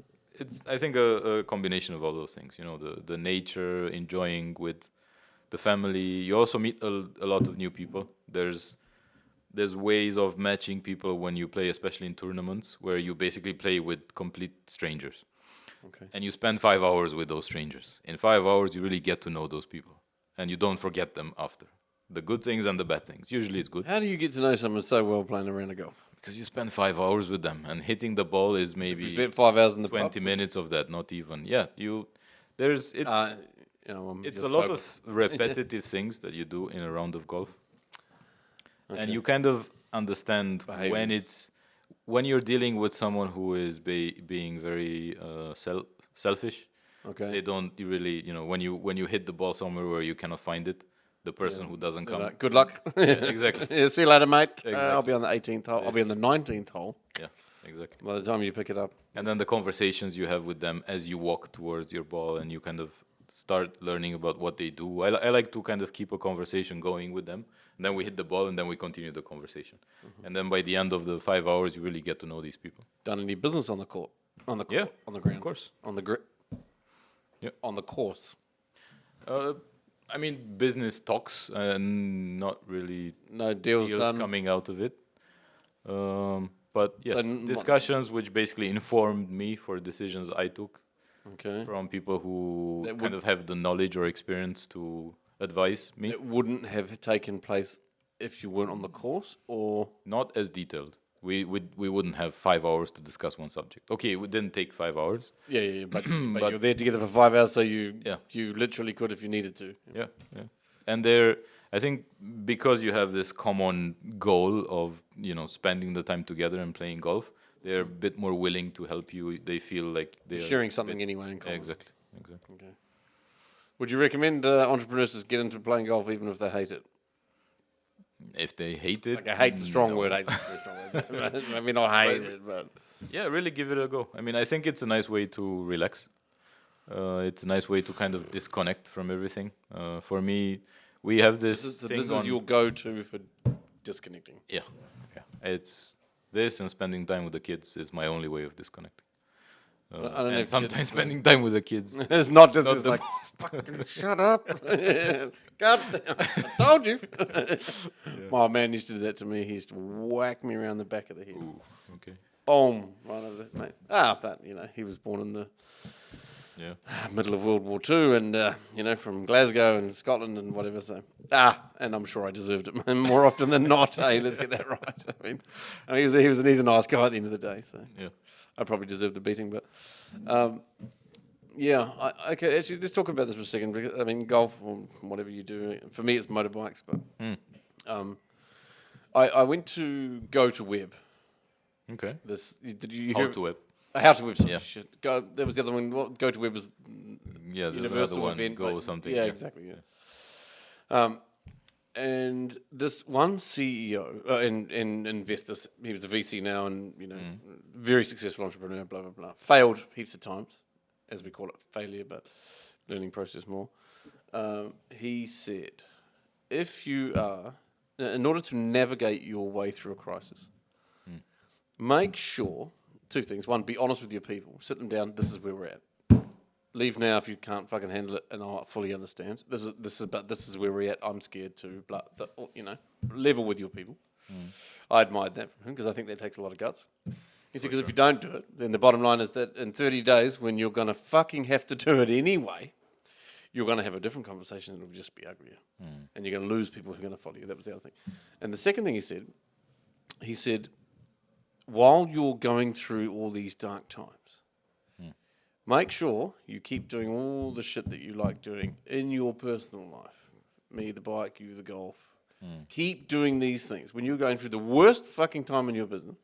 I think a combination of all those things. The nature, enjoying with the family. You also meet a lot of new people. There's ways of matching people when you play, especially in tournaments, where you basically play with complete strangers. Okay. And you spend 5 hours with those strangers. In 5 hours, you really get to know those people. And you don't forget them after. The good things and the bad things. Usually it's good. How do you get to know someone so well playing a round of golf? Because you spend 5 hours with them. And hitting the ball is You maybe spent 5 hours in the 20 pub? minutes of that, not even. Yeah, it's It's a lot of repetitive things that you do in a round of golf. Okay. And you kind of understand Behaviors. when you're dealing with someone who is being very selfish. Okay. They don't really, when you hit the ball somewhere where you cannot find it, the person who doesn't come. Good luck. Exactly. Yeah, see you later, mate. I'll Exactly. be on the 18th hole. I'll be on the 19th hole Yeah, exactly. by the time you pick it up. And then the conversations you have with them as you walk towards your ball, and you kind of start learning about what they do. I like to kind of keep a conversation going with them. And then we hit the ball, and then we continue the conversation. And then by the end of the 5 hours, you really get to know these people. Done any business on the court? On the court? Yeah, On the ground? of course. On the grit? Yeah. On the course? I mean, business talks and not really No deals done? coming out of it. But yeah, So discussions which basically informed me for decisions I took Okay. from people who That kind would- of have the knowledge or experience to advise me. It wouldn't have taken place if you weren't on the course, or Not as detailed. We wouldn't have 5 hours to discuss one subject. Okay, it didn't take 5 hours. yeah, but, but But- you're there together for 5 hours, so you Yeah. you literally could if you needed to. Yeah, yeah. And there, I think because you have this common goal of, spending the time together and playing golf, they're a bit more willing to help you. They feel like they're Sharing something anyway in Yeah, common. exactly, exactly. Okay. Would you recommend entrepreneurs to get into playing golf even if they hate it? If they hate it, Like, I hate the strong no. word. Hate's a very strong word. Maybe not hate it, but Yeah, really give it a go. I mean, I think it's a nice way to relax. It's a nice way to kind of disconnect from everything. For me, we have this thing this on- is your go-to for disconnecting. Yeah, yeah. It's this and spending time with the kids is my only way of disconnecting. I don't know And if sometimes kids- spending time with the kids. It's not just not it's the like, fucking shut up. God damn, I told you. My man used to do that to me. He used to whack me around the back of the head. Ooh, okay. Boom. Right over the, mate. But, he was born in the Yeah. middle of World War II and, from Glasgow and Scotland and whatever. So, and I'm sure I deserved it more often than not. Hey, let's get that right. I mean he's a nice guy at the end of the day. So Yeah. I probably deserved a beating, but okay. Actually, let's talk about this for a second. Because, I mean, golf or whatever you do. For me, it's motorbikes, but I went to Go to Web. Okay. Did you How hear? to web. How to Web. Sorry, Yeah. shit. There was the other one. Go to Web was Yeah, there's universal another one. event. Go like- something. Yeah, exactly. Yeah. And this one CEO and investor, he was a VC now, and very successful entrepreneur. Blah blah blah. Failed heaps of times, as we call it, failure, but learning process more. He said, if you are, in order to navigate your way through a crisis, make sure two things. One, be honest with your people. Sit them down. This is where we're at. Leave now if you can't fucking handle it, and I fully understand. This is where we're at. I'm scared to, level with your people. I admired that from him because I think that takes a lot of guts. He said, because if you don't do it, then the bottom line is that in 30 days, when you're going to fucking have to do it anyway, you're going to have a different conversation and it'll just be uglier. And you're going to lose people who are going to follow you. That was the other thing. And the second thing he said, while you're going through all these dark times, make sure you keep doing all the shit that you like doing in your personal life. Me, the bike, you, the golf. Keep doing these things. When you're going through the worst fucking time in your business,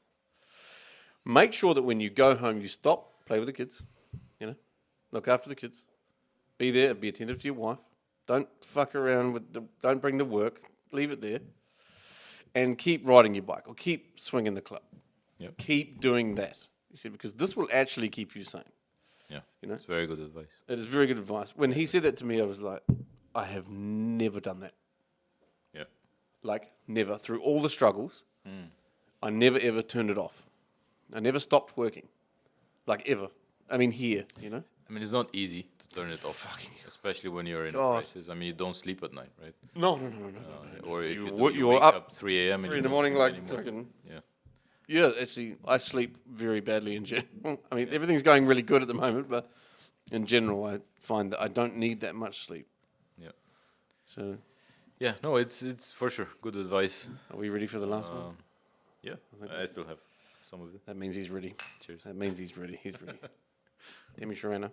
make sure that when you go home, you stop, play with the kids, look after the kids. Be there, be attentive to your wife. Don't fuck around don't bring the work. Leave it there. And keep riding your bike or keep swinging the club. Yep. Keep doing that. You see, because this will actually keep you sane. Yeah. You know? It's very good advice. It is very good advice. When he said that to me, I was like, I have never done that. Yeah. Like, never. Through all the struggles, I never ever turned it off. I never stopped working. Like, ever. I mean, here, I mean, it's not easy to turn it off, especially when you're in a God. crisis. I mean, you don't sleep at night, right? No. Or if You you, wo- do, you're wake up up 3 a.m. and 3 you in the don't morning, sleep like, anymore. fucking... Yeah. Yeah, actually, I sleep very badly in general. I mean, everything's going really good at the moment, but in general, I find that I don't need that much sleep. Yeah. So, Yeah. No, it's for sure good advice. are we ready for the last one? Yeah. I still have some of it. That means he's ready. Cheers. That means he's ready. He's ready. Demi Sharana.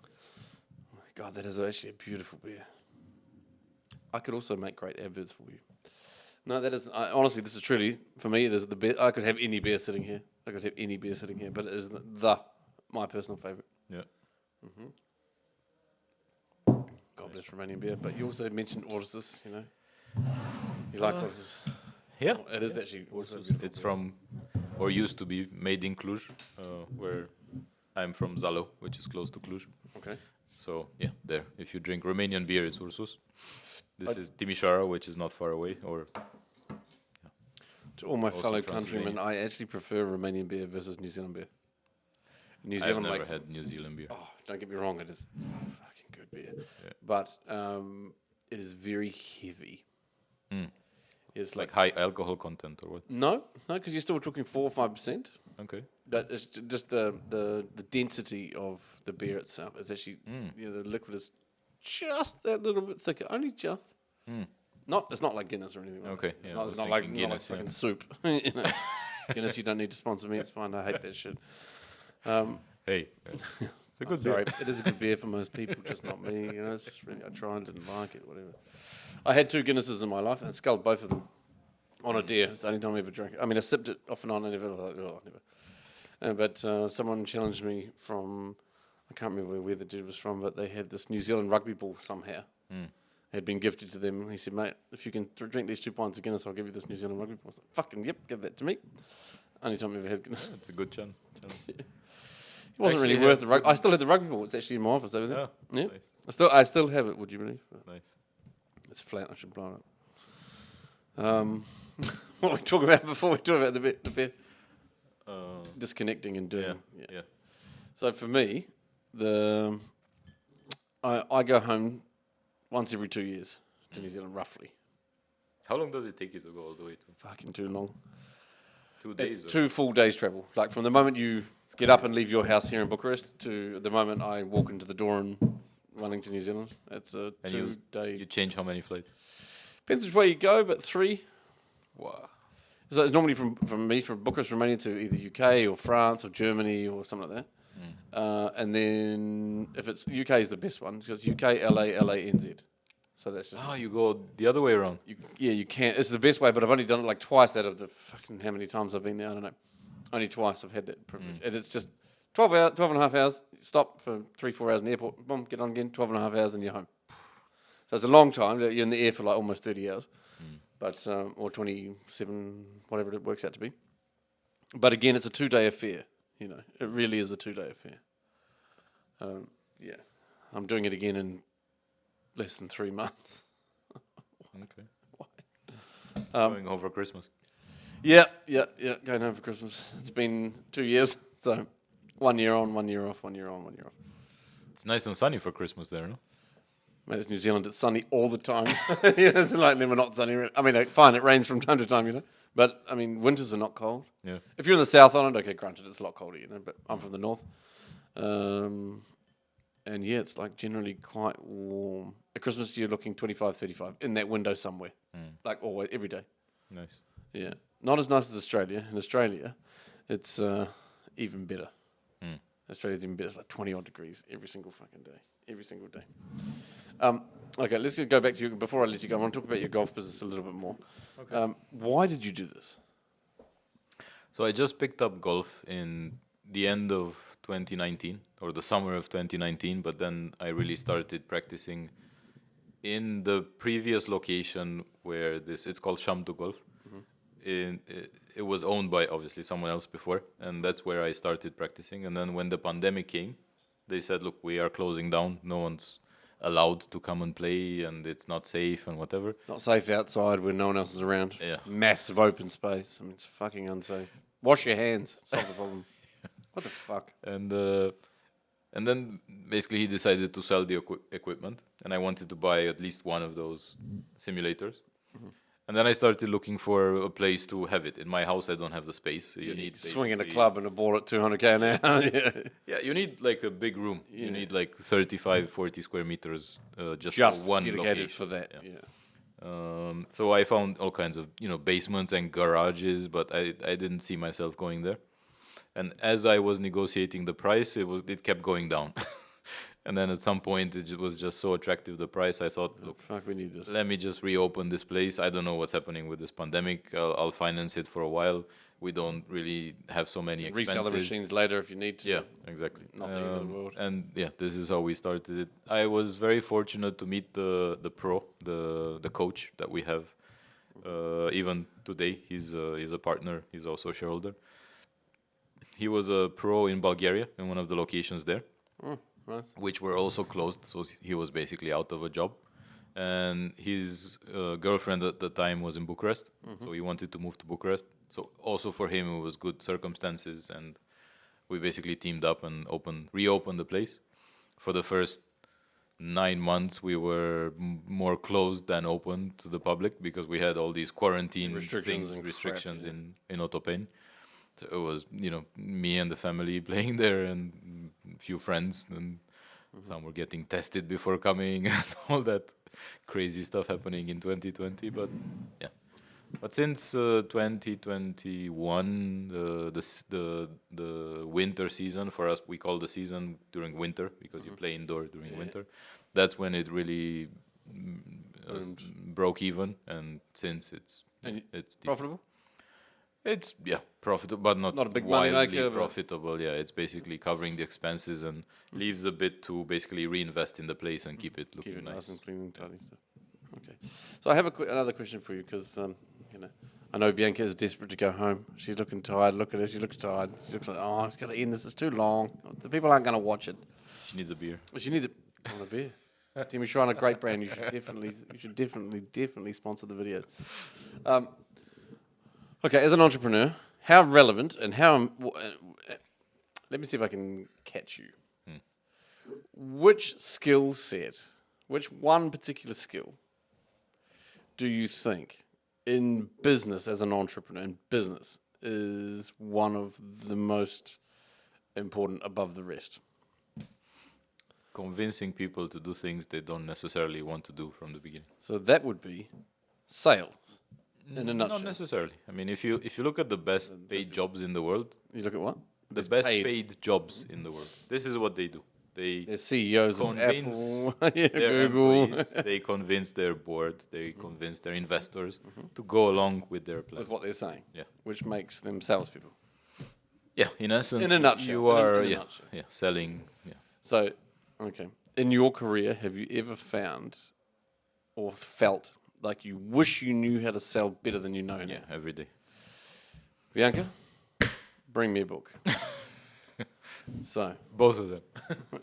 Oh my God, that is actually a beautiful beer. I could also make great adverts for you. No, that is honestly. This is truly for me. It is the best. I could have any beer sitting here. I could have any beer sitting here, but it is my personal favorite. Yeah. God bless Romanian beer. But you also mentioned Orsis, you know. You like Orsis? Yeah, It is actually also Ursus. beautiful It's beer. from, or used to be made in Cluj, where I'm from Zalo, which is close to Cluj. Okay. So yeah, there. If you drink Romanian beer, it's Ursus. This I- is Timișoara, which is not far away, or To all my Also fellow Transylvania. countrymen, I actually prefer Romanian beer versus New Zealand beer. New I've Zealand, never like, had New Zealand beer. oh, don't get me wrong, it is fucking good beer, Yeah. but it is very heavy. Mm. It's Like like high alcohol content or what? no, because you're still talking 4 or 5%. Okay. But it's just the density of the beer itself. It's actually the liquid is just that little bit thicker, only just. Mm. It's not like Guinness or anything. Like Okay, that. yeah, It's I not, was it's not like thinking Guinness, fucking yeah. soup. You know? Guinness, you don't need to sponsor me. It's fine. I hate that shit. Hey, it's a good Sorry, beer. it is a good beer for most people, just not me. You know, it's just really, I tried, didn't like it, whatever. I had 2 Guinnesses in my life and sculled both of them on a deer. It's the only time I ever drank it. I mean, I sipped it off and on. I never, never. But someone challenged me from, I can't remember where the dude was from, but they had this New Zealand rugby ball somehow. Had been gifted to them. He said, mate, if you can drink these 2 pints of Guinness, I'll give you this New Zealand rugby ball. I was like, fucking yep, give that to me. Only time I ever had Guinness. It's a good chance. It wasn't Actually really worth have the rugby. I still had the rugby ball. It's actually in my office over there. Yeah, Yeah. nice. I still have it, would you believe? Nice. It's flat, I should blow it up. What we talk about before we talk about the bit disconnecting and doing. Yeah. So for me, I go home once every 2 years to New Zealand, roughly. How long does it take you to go all the way to? Fucking too long. 2 days? It's or- 2 full days travel. Like from the moment you get up and leave your house here in Bucharest to the moment I walk into the door and running to New Zealand. It's a And 2-day. You change how many flights? Depends which way you go, but 3. Wow. So it's normally from Bucharest, Romania to either UK or France or Germany or something like that. And then if it's UK is the best one because UK, LA, NZ. So that's just You go the other way around. you can't. It's the best way, but I've only done it like twice out of the fucking how many times I've been there. I don't know. Only twice I've had that privilege, and it's just 12 and a half hours. Stop for 3-4 hours in the airport. Boom, get on again. 12 and a half hours, and you're home. So it's a long time. You're in the air for like almost 30 hours, but or 27, whatever it works out to be. But again, it's a 2-day affair. You know, it really is a 2-day affair. Yeah, I'm doing it again in less than 3 months. Okay. Going home for Christmas. Yeah, going home for Christmas. It's been 2 years, so 1 year on, 1 year off, 1 year on, 1 year off. It's nice and sunny for Christmas there, no? Mate, it's New Zealand. It's sunny all the time. It's like never not sunny. I mean, like, fine, it rains from time to time, you know. But I mean, winters are not cold. Yeah. If you're in the South Island, okay, granted, it's a lot colder, you know. But I'm from the north, and yeah, it's like generally quite warm. At Christmas, you're looking 25, 35 in that window somewhere, like always, every day. Nice. Yeah, not as nice as Australia. In Australia, it's even better. Australia's even better. It's like 20 odd degrees every single fucking day. Every single day. Okay, let's go back to you. Before I let you go, I want to talk about your golf business a little bit more. Okay. Why did you do this? So I just picked up golf in the end of 2019 or the summer of 2019, but then I really started practicing in the previous location where it's called Shamtu Golf. It was owned by obviously someone else before, and that's where I started practicing. And then when the pandemic came, they said, look, we are closing down. No one's allowed to come and play, and it's not safe and whatever. It's not safe outside when no one else is around. Yeah. Massive open space. I mean, it's fucking unsafe. Wash your hands. Solve the problem. What the fuck? And then basically he decided to sell the equipment, and I wanted to buy at least one of those simulators. And then I started looking for a place to have it. In my house, I don't have the space. So you need swinging a basically- club and a ball at 200k an hour. Yeah. Yeah, you need like a big room. Yeah. You need like 35, 40 square meters just Just for one dedicated location. for that. Yeah. Yeah. So I found all kinds of basements and garages, but I didn't see myself going there. And as I was negotiating the price, it kept going down. And then at some point, was just so attractive, the price. I thought, look, Fuck, we need this. let me just reopen this place. I don't know what's happening with this pandemic. I'll finance it for a while. We don't really have so many expenses. Resell the machines later if you need to. Yeah, exactly. Not the end of the world. And yeah, this is how we started it. I was very fortunate to meet the pro, the coach that we have. Even today, he's a partner. He's also a shareholder. He was a pro in Bulgaria in one of the locations there, Nice. which were also closed. So he was basically out of a job. And his girlfriend at the time was in Bucharest, so he wanted to move to Bucharest. So also for him, it was good circumstances, and we basically teamed up and reopened the place. For the first 9 months, we were more closed than open to the public because we had all these quarantine restrictions in Otopeni. So it was, me and the family playing there, and a few friends, and some were getting tested before coming, and all that crazy stuff happening in 2020. But yeah, but since 2021, the winter season for us, we call the season during winter because you play indoor during winter. That's when it really broke even, and since it's Profitable? It's profitable, but not a big money wildly maker, profitable. Yeah, it's basically covering the expenses and leaves a bit to basically reinvest in the place and keep it looking Keep it nice nice. and clean and tidy. Okay. So I have another question for you because I know Bianca is desperate to go home. She's looking tired. Look at her. She looks tired. She looks like, oh, it's got to end. This is too long. The people aren't going to watch it. She needs a beer. She needs I want a beer. Timmy Shrine, a great brand. You should definitely sponsor the videos. Okay, as an entrepreneur, how relevant and how... let me see if I can catch you. Which skill set, which one particular skill do you think in business as an entrepreneur, in business, is one of the most important above the rest? Convincing people to do things they don't necessarily want to do from the beginning. So that would be sales. In a nutshell. Not necessarily. I mean, if you look at the best paid jobs in the world, You look at what? the best paid jobs in the world, this is what they do. They're CEOs of Convince Apple, their Google. employees, they convince their board, they convince their investors to go along with their plan. That's what they're saying. Yeah. Which makes them salespeople. Yeah, in essence, In a nutshell. you are In a nutshell. selling. Yeah. So, okay. In your career, have you ever found or felt like you wish you knew how to sell better than you know now? Yeah, every day. Bianca, bring me a book. So, Both of them.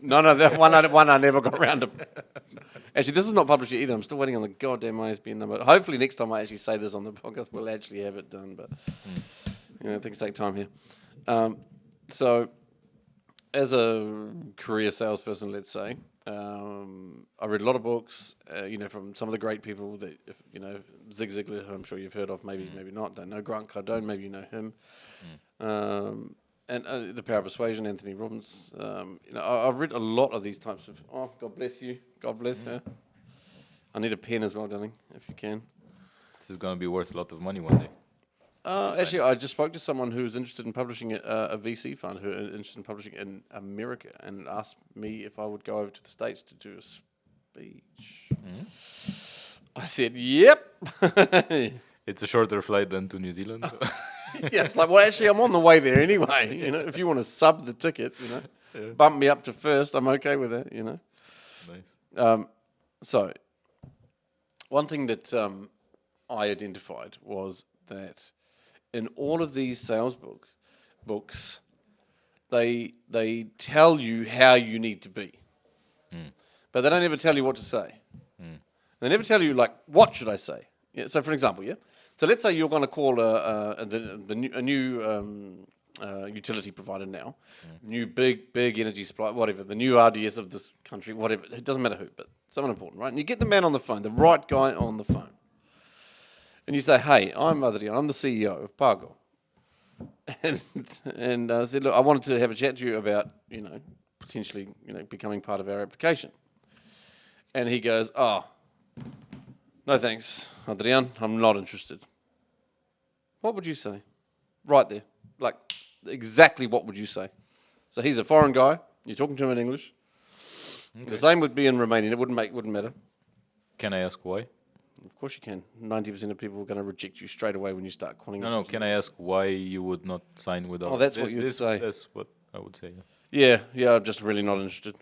no, that one I never got around to. Actually, this is not published yet either. I'm still waiting on the goddamn ISBN number. Hopefully, next time I actually say this on the podcast, we'll actually have it done. But things take time here. So, as a career salesperson, let's say, I read a lot of books, from some of the great people that, Zig Ziglar, who I'm sure you've heard of, maybe not. Don't know Grant Cardone, maybe you know him. And The Power of Persuasion, Anthony Robbins. I've read a lot of these types of. Oh, God bless you. God bless her. I need a pen as well, darling, if you can. This is going to be worth a lot of money one day. Actually, I just spoke to someone who was interested in publishing a VC fund, who are interested in publishing in America, and asked me if I would go over to the States to do a speech. I said, yep. It's a shorter flight than to New Zealand. Yeah, it's like, well, actually, I'm on the way there anyway. If you want to sub the ticket, bump me up to first, I'm okay with that, Nice. So, one thing that I identified was that in all of these sales books, they tell you how you need to be, but they don't ever tell you what to say. They never tell you, like, what should I say? Yeah. So, for example, so let's say you're going to call a new utility provider now, new big energy supply, whatever, the new RDS of this country, whatever. It doesn't matter who, but someone important, right? And you get the man on the phone, the right guy on the phone. And you say, hey, I'm Adrian, I'm the CEO of PAGO. And I said, look, I wanted to have a chat to you about, potentially, becoming part of our application. And he goes, oh, no thanks, Adrian, I'm not interested. What would you say? Right there. Like, exactly what would you say? So he's a foreign guy, you're talking to him in English, The same would be in Romanian. It wouldn't matter. Can I ask why? Of course you can. 90% of people are going to reject you straight away when you start calling. No. Can I ask why you would not sign with us? Oh, that's what you'd say. That's what I would say. Yeah. I'm just really not interested.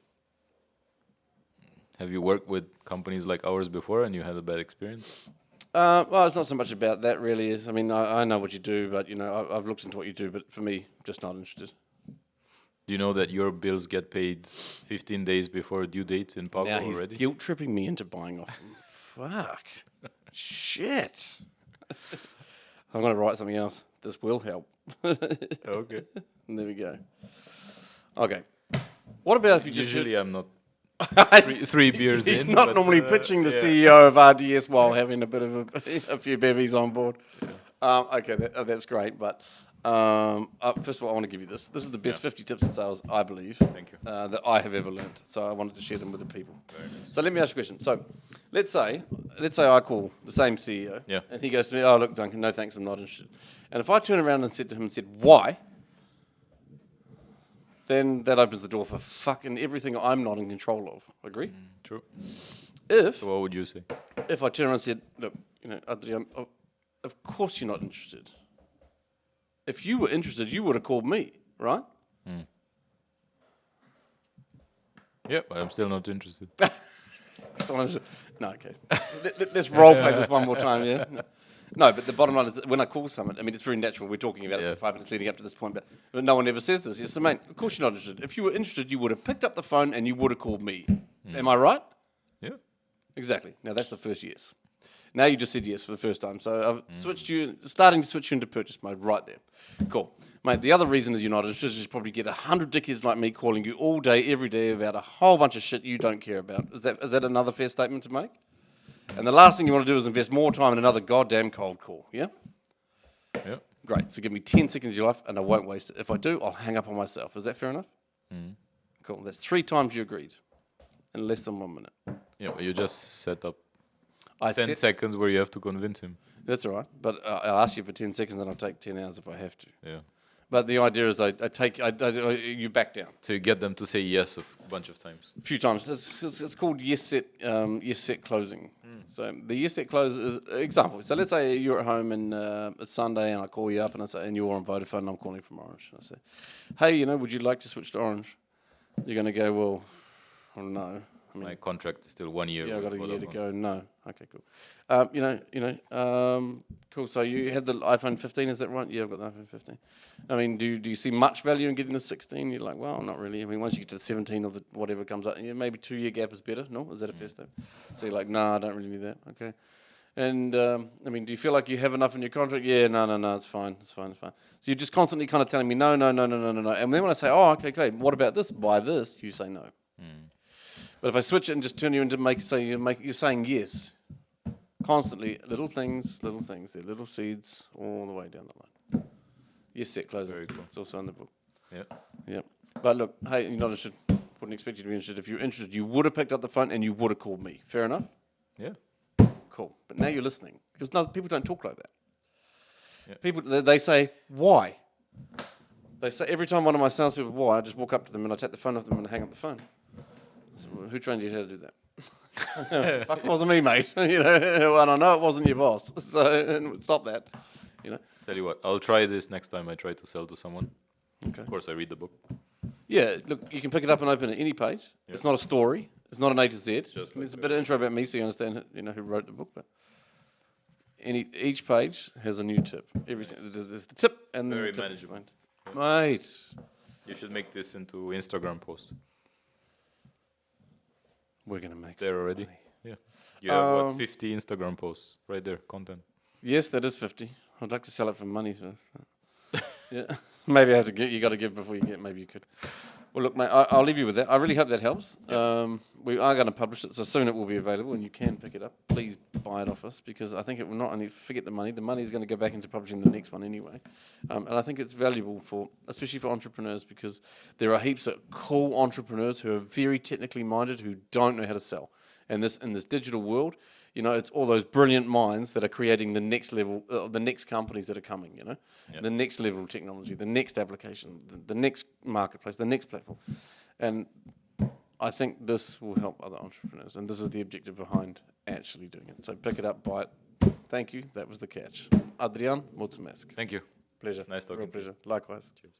Have you worked with companies like ours before and you had a bad experience? Well, it's not so much about that, really. I mean, I know what you do, but I've looked into what you do. But for me, just not interested. Do you know that your bills get paid 15 days before due dates in PAGO Now he's already? guilt tripping me into buying off him. Fuck. Shit. I'm going to write something else. This will help. Okay. And there we go. Okay. What about if you just... Usually I'm not three beers He's in. not but, normally pitching the CEO of RDS while having a bit of a few bevies on board. Okay, that's great. But first of all, I want to give you this. This is the best 50 tips in sales, I believe. Thank you. That I have ever learned. So I wanted to share them with the people. So let me ask you a question. So let's say I call the same CEO, and he goes to me, "Oh, look, Duncan, no thanks, I'm not interested." And if I turn around and said to him and said, "Why?" then that opens the door for fucking everything I'm not in control of. Agree? True. So what would you say? If I turn around and said, "Look, Adrian, of course you're not interested. If you were interested, you would have called me, right?" Yeah, but I'm still not interested. No, okay. Let's role play this one more time, yeah? No, but the bottom line is that when I call someone, I mean, it's very natural. We're talking about it for 5 minutes leading up to this point, but no one ever says this. So, mate, of course you're not interested. If you were interested, you would have picked up the phone and you would have called me. Am I right? Yeah. Exactly. Now, that's the first yes. Now you just said yes for the first time. So I've starting to switch you into purchase mode right there. Cool. Mate, the other reason is you're not interested is you probably get 100 dickheads like me calling you all day, every day about a whole bunch of shit you don't care about. Is that another fair statement to make? And the last thing you want to do is invest more time in another goddamn cold call, yeah? Yeah. Great. So give me 10 seconds of your life and I won't waste it. If I do, I'll hang up on myself. Is that fair enough? Cool. That's 3 times you agreed in less than 1 minute. Yeah, but you just set up I 10 seconds where you have to convince him. That's all right. But I'll ask you for 10 seconds and I'll take 10 hours if I have to. Yeah. But the idea is you back down. So you get them to say yes a bunch of times. A few times. It's called yes set closing. So the yes set close is example. So let's say you're at home and it's Sunday and I call you up and I say, and you're on Vodafone and I'm calling from Orange. And I say, "Hey, would you like to switch to Orange?" You're going to go, "Well, no. I mean, my contract is still 1 year. Yeah, I've got a year to go. No. Okay, cool. Cool. So you had the iPhone 15, is that right? Yeah, I've got the iPhone 15. I mean, do you see much value in getting the 16? You're like, well, not really. I mean, once you get to the 17 or whatever comes up, maybe 2 year gap is better. No? Is that a fair statement? So you're like, nah, I don't really need that. Okay. And, I mean, do you feel like you have enough in your contract? Yeah, no, it's fine. So you're just constantly kind of telling me, no. And then when I say, oh, okay, what about this? Buy this, you say no. But if I switch it and just turn you into you're saying yes. Constantly, little things, they're little seeds all the way down the line. Yes, set, close it. Very cool. It's also in the book. Yeah. But look, hey, you're not interested. Wouldn't expect you to be interested. If you're interested, you would have picked up the phone and you would have called me. Fair enough? Yeah. Cool. But now you're listening. Because people don't talk like that. Yeah. People, they say, why? They say, every time one of my salespeople, why, I just walk up to them and I take the phone off them and hang up the phone. I said, well, who trained you how to do that? Fuck, it wasn't me, mate. And I know it wasn't your boss. So stop that. Tell you what, I'll try this next time I try to sell to someone. Okay. Of course, I read the book. Yeah, look, you can pick it up and open it any page. Yeah. It's not a story. It's not an A to Z. It's a bit of intro about me so you understand who wrote the book. But each page has a new tip. There's the tip and then the tip. Very manageable. Mate. You should make this into Instagram post. We're going to make there already. Money. Yeah. You have 50 Instagram posts right there, content. Yes, that is 50. I'd like to sell it for money. So. Yeah. Maybe I have to you got to give before you get. Maybe you could. Well, look, mate, I'll leave you with that. I really hope that helps. Yep. We are going to publish it, so soon it will be available, and you can pick it up. Please buy it off us, because I think it will not only forget the money is going to go back into publishing the next one anyway. And I think it's valuable especially for entrepreneurs, because there are heaps of cool entrepreneurs who are very technically minded who don't know how to sell. And in this digital world, it's all those brilliant minds that are creating the next level, the next companies that are coming, Yep. The next level of technology, the next application, the next marketplace, the next platform. And I think this will help other entrepreneurs, and this is the objective behind actually doing it. So pick it up, buy it. Thank you. That was the catch. Adrian, mulțumesc. Thank you. Pleasure. Nice talking Real to you. pleasure. Likewise. Cheers.